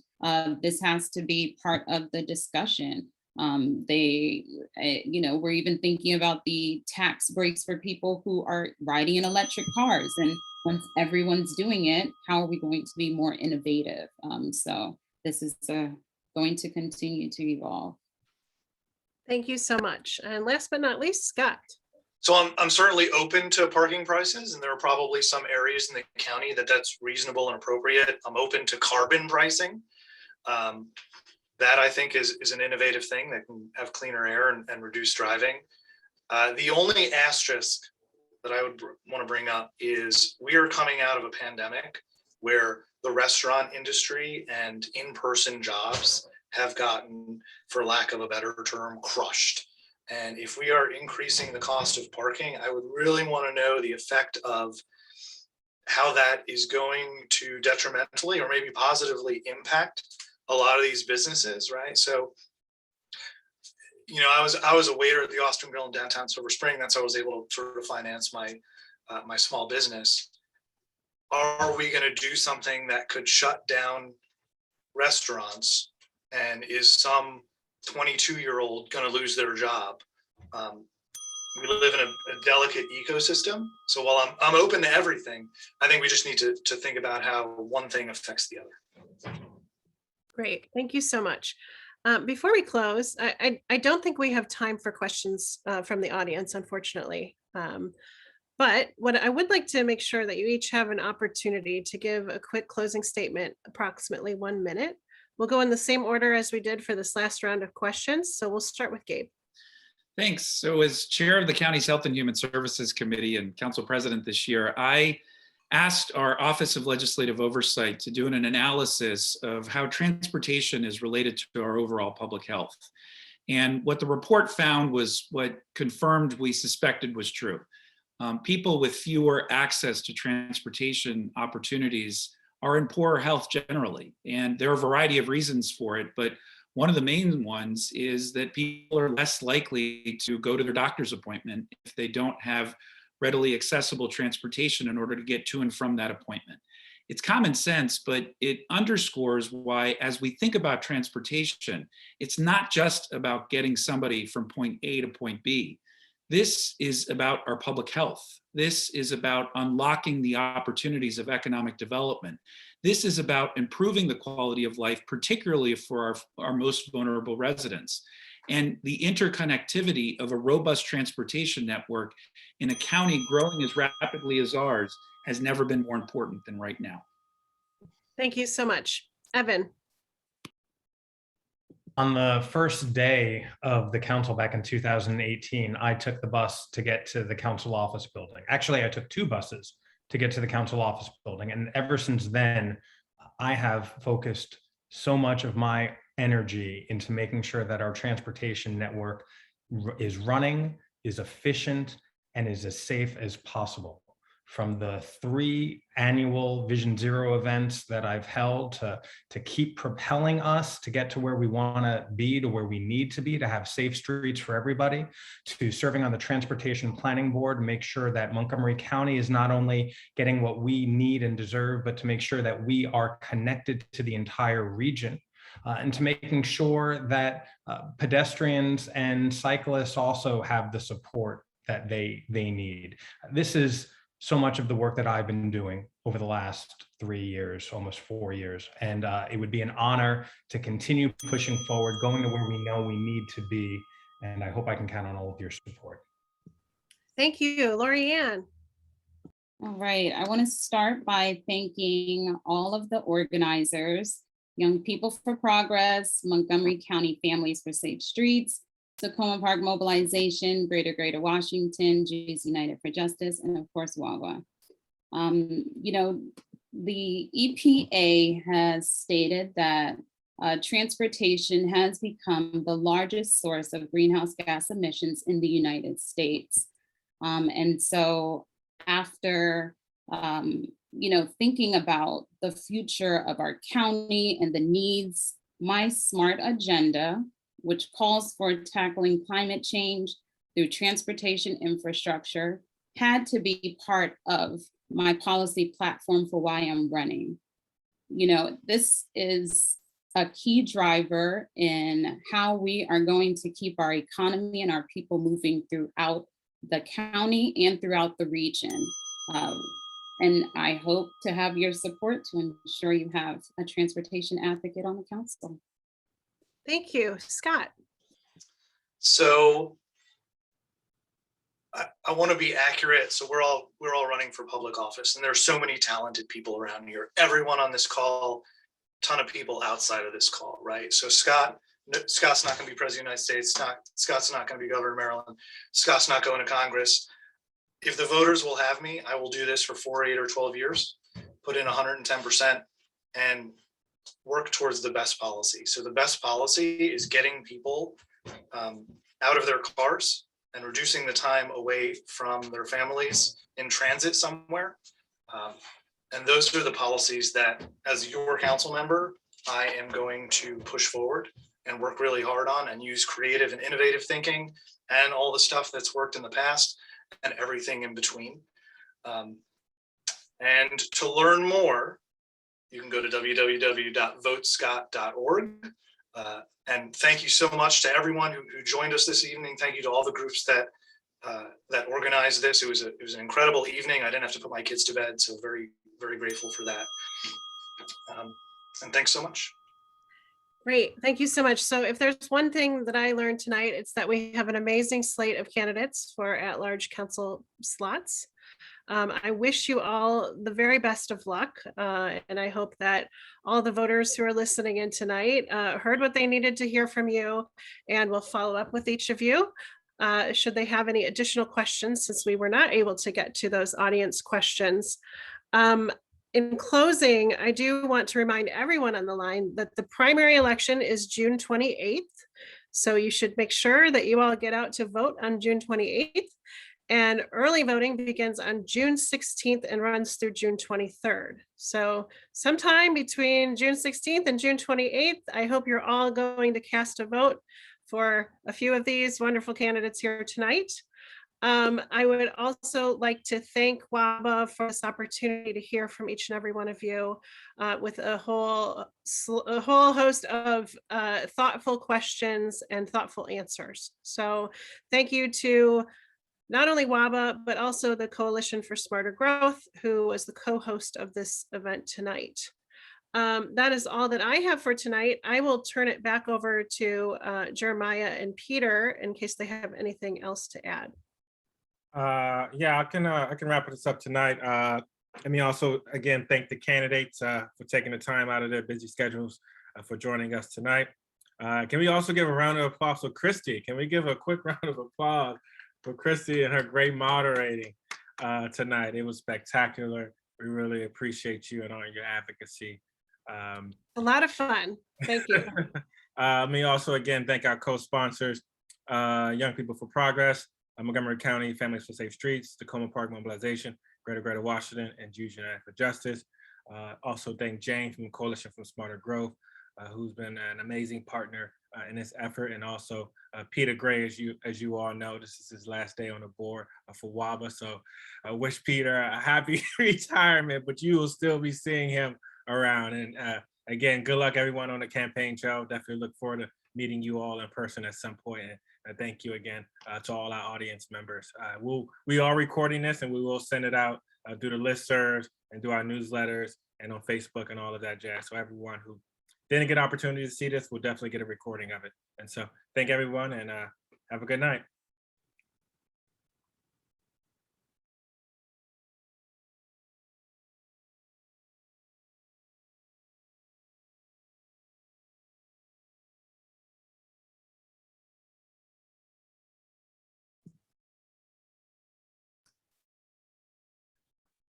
this has to be part of the discussion. We're even thinking about the tax breaks for people who are riding in electric cars. And once everyone's doing it, how are we going to be more innovative? So this is going to continue to evolve. Thank you so much. And last but not least, Scott. So I'm certainly open to parking prices, and there are probably some areas in the county that's reasonable and appropriate. I'm open to carbon pricing. That I think is an innovative thing that can have cleaner air and reduce driving. The only asterisk that I would want to bring up is we are coming out of a pandemic where the restaurant industry and in-person jobs have gotten, for lack of a better term, crushed. And if we are increasing the cost of parking, I would really want to know the effect of how that is going to detrimentally or maybe positively impact a lot of these businesses, right? So, I was a waiter at the Austin Grill in downtown Silver Spring. That's how I was able to sort of finance my my small business. Are we going to do something that could shut down restaurants? And is some 22-year-old going to lose their job? We live in a delicate ecosystem. So while I'm open to everything, I think we just need to think about how one thing affects the other. Great, thank you so much. Before we close, I don't think we have time for questions from the audience, unfortunately. But what I would like to make sure that you each have an opportunity to give a quick closing statement, approximately 1 minute. We'll go in the same order as we did for this last round of questions. So we'll start with Gabe. Thanks. So as chair of the county's Health and Human Services Committee and council president this year, I asked our Office of Legislative Oversight to do an analysis of how transportation is related to our overall public health. And what the report found was what confirmed we suspected was true. People with fewer access to transportation opportunities are in poorer health generally. And there are a variety of reasons for it, but one of the main ones is that people are less likely to go to their doctor's appointment if they don't have readily accessible transportation in order to get to and from that appointment. It's common sense, but it underscores why, as we think about transportation, it's not just about getting somebody from point A to point B. This is about our public health. This is about unlocking the opportunities of economic development. This is about improving the quality of life, particularly for our most vulnerable residents. And the interconnectivity of a robust transportation network in a county growing as rapidly as ours has never been more important than right now. Thank you so much. Evan. On the first day of the council back in 2018, I took the bus to get to the council office building. Actually, I took two buses to get to the council office building. And ever since then, I have focused so much of my energy into making sure that our transportation network is running, is efficient, and is as safe as possible. From the 3 annual Vision Zero events that I've held to keep propelling us to get to where we want to be, to where we need to be, to have safe streets for everybody, to serving on the Transportation Planning Board, make sure that Montgomery County is not only getting what we need and deserve, but to make sure that we are connected to the entire region. And to making sure that pedestrians and cyclists also have the support that they need. This is so much of the work that I've been doing over the last 3 years, almost 4 years. And it would be an honor to continue pushing forward, going to where we know we need to be. And I hope I can count on all of your support. Thank you, Laurie-Anne. All right, I want to start by thanking all of the organizers, Young People for Progress, Montgomery County Families for Safe Streets, Tacoma Park Mobilization, Greater Washington, Jews United for Justice, and of course, WABA. You know, the EPA has stated that transportation has become the largest source of greenhouse gas emissions in the United States. And so after, you know, thinking about the future of our county and the needs, my SMART agenda, which calls for tackling climate change through transportation infrastructure, had to be part of my policy platform for why I'm running. You know, this is a key driver in how we are going to keep our economy and our people moving throughout the county and throughout the region. And I hope to have your support to ensure you have a transportation advocate on the council. Thank you, Scott. So I want to be accurate. So we're all running for public office, and there's so many talented people around here. Everyone on this call, ton of people outside of this call, right? So Scott's not going to be president of the United States. Scott's not going to be governor of Maryland. Scott's not going to Congress. If the voters will have me, I will do this for 4, 8, or 12 years, put in 110%, and work towards the best policy. So the best policy is getting people out of their cars and reducing the time away from their families in transit somewhere. And those are the policies that, as your council member, I am going to push forward and work really hard on, and use creative and innovative thinking and all the stuff that's worked in the past and everything in between. And to learn more, you can go to www.votescott.org. And thank you so much to everyone who joined us this evening. Thank you to all the groups that organized this. It was an incredible evening. I didn't have to put my kids to bed, so very, very grateful for that. And thanks so much. Great, thank you so much. So if there's one thing that I learned tonight, it's that we have an amazing slate of candidates for at-large council slots. I wish you all the very best of luck, and I hope that all the voters who are listening in tonight heard what they needed to hear from you, and will follow up with each of you should they have any additional questions, since we were not able to get to those audience questions. In closing, I do want to remind everyone on the line that the primary election is June 28th. So you should make sure that you all get out to vote on June 28th. And early voting begins on June 16th and runs through June 23rd. So sometime between June 16th and June 28th, I hope you're all going to cast a vote for a few of these wonderful candidates here tonight. I would also like to thank WABA for this opportunity to hear from each and every one of you with a whole host of thoughtful questions and thoughtful answers. So thank you to not only WABA, but also the Coalition for Smarter Growth, who was the co-host of this event tonight. That is all that I have for tonight. I will turn it back over to Jeremiah and Peter in case they have anything else to add. Yeah, I can wrap this up tonight. Let me also again thank the candidates for taking the time out of their busy schedules for joining us tonight. Can we also give a round of applause for Kristy? Can we give a quick round of applause for Kristy and her great moderating tonight? It was spectacular. We really appreciate you and all your advocacy. A lot of fun. Thank you. Let me also again thank our co-sponsors, Young People for Progress, Montgomery County Families for Safe Streets, Tacoma Park Mobilization, Greater Washington, and Jews United for Justice. Also thank Jane from the Coalition for Smarter Growth, who's been an amazing partner in this effort, and also Peter Gray, as you all know, this is his last day on the board for WABA. So I wish Peter a happy retirement, but you will still be seeing him around. And again, good luck everyone on the campaign trail. Definitely look forward to meeting you all in person at some point. And thank you again to all our audience members. We are recording this and we will send it out through the listservs and through our newsletters and on Facebook and all of that jazz. So everyone who didn't get an opportunity to see this will definitely get a recording of it. And so thank everyone and have a good night.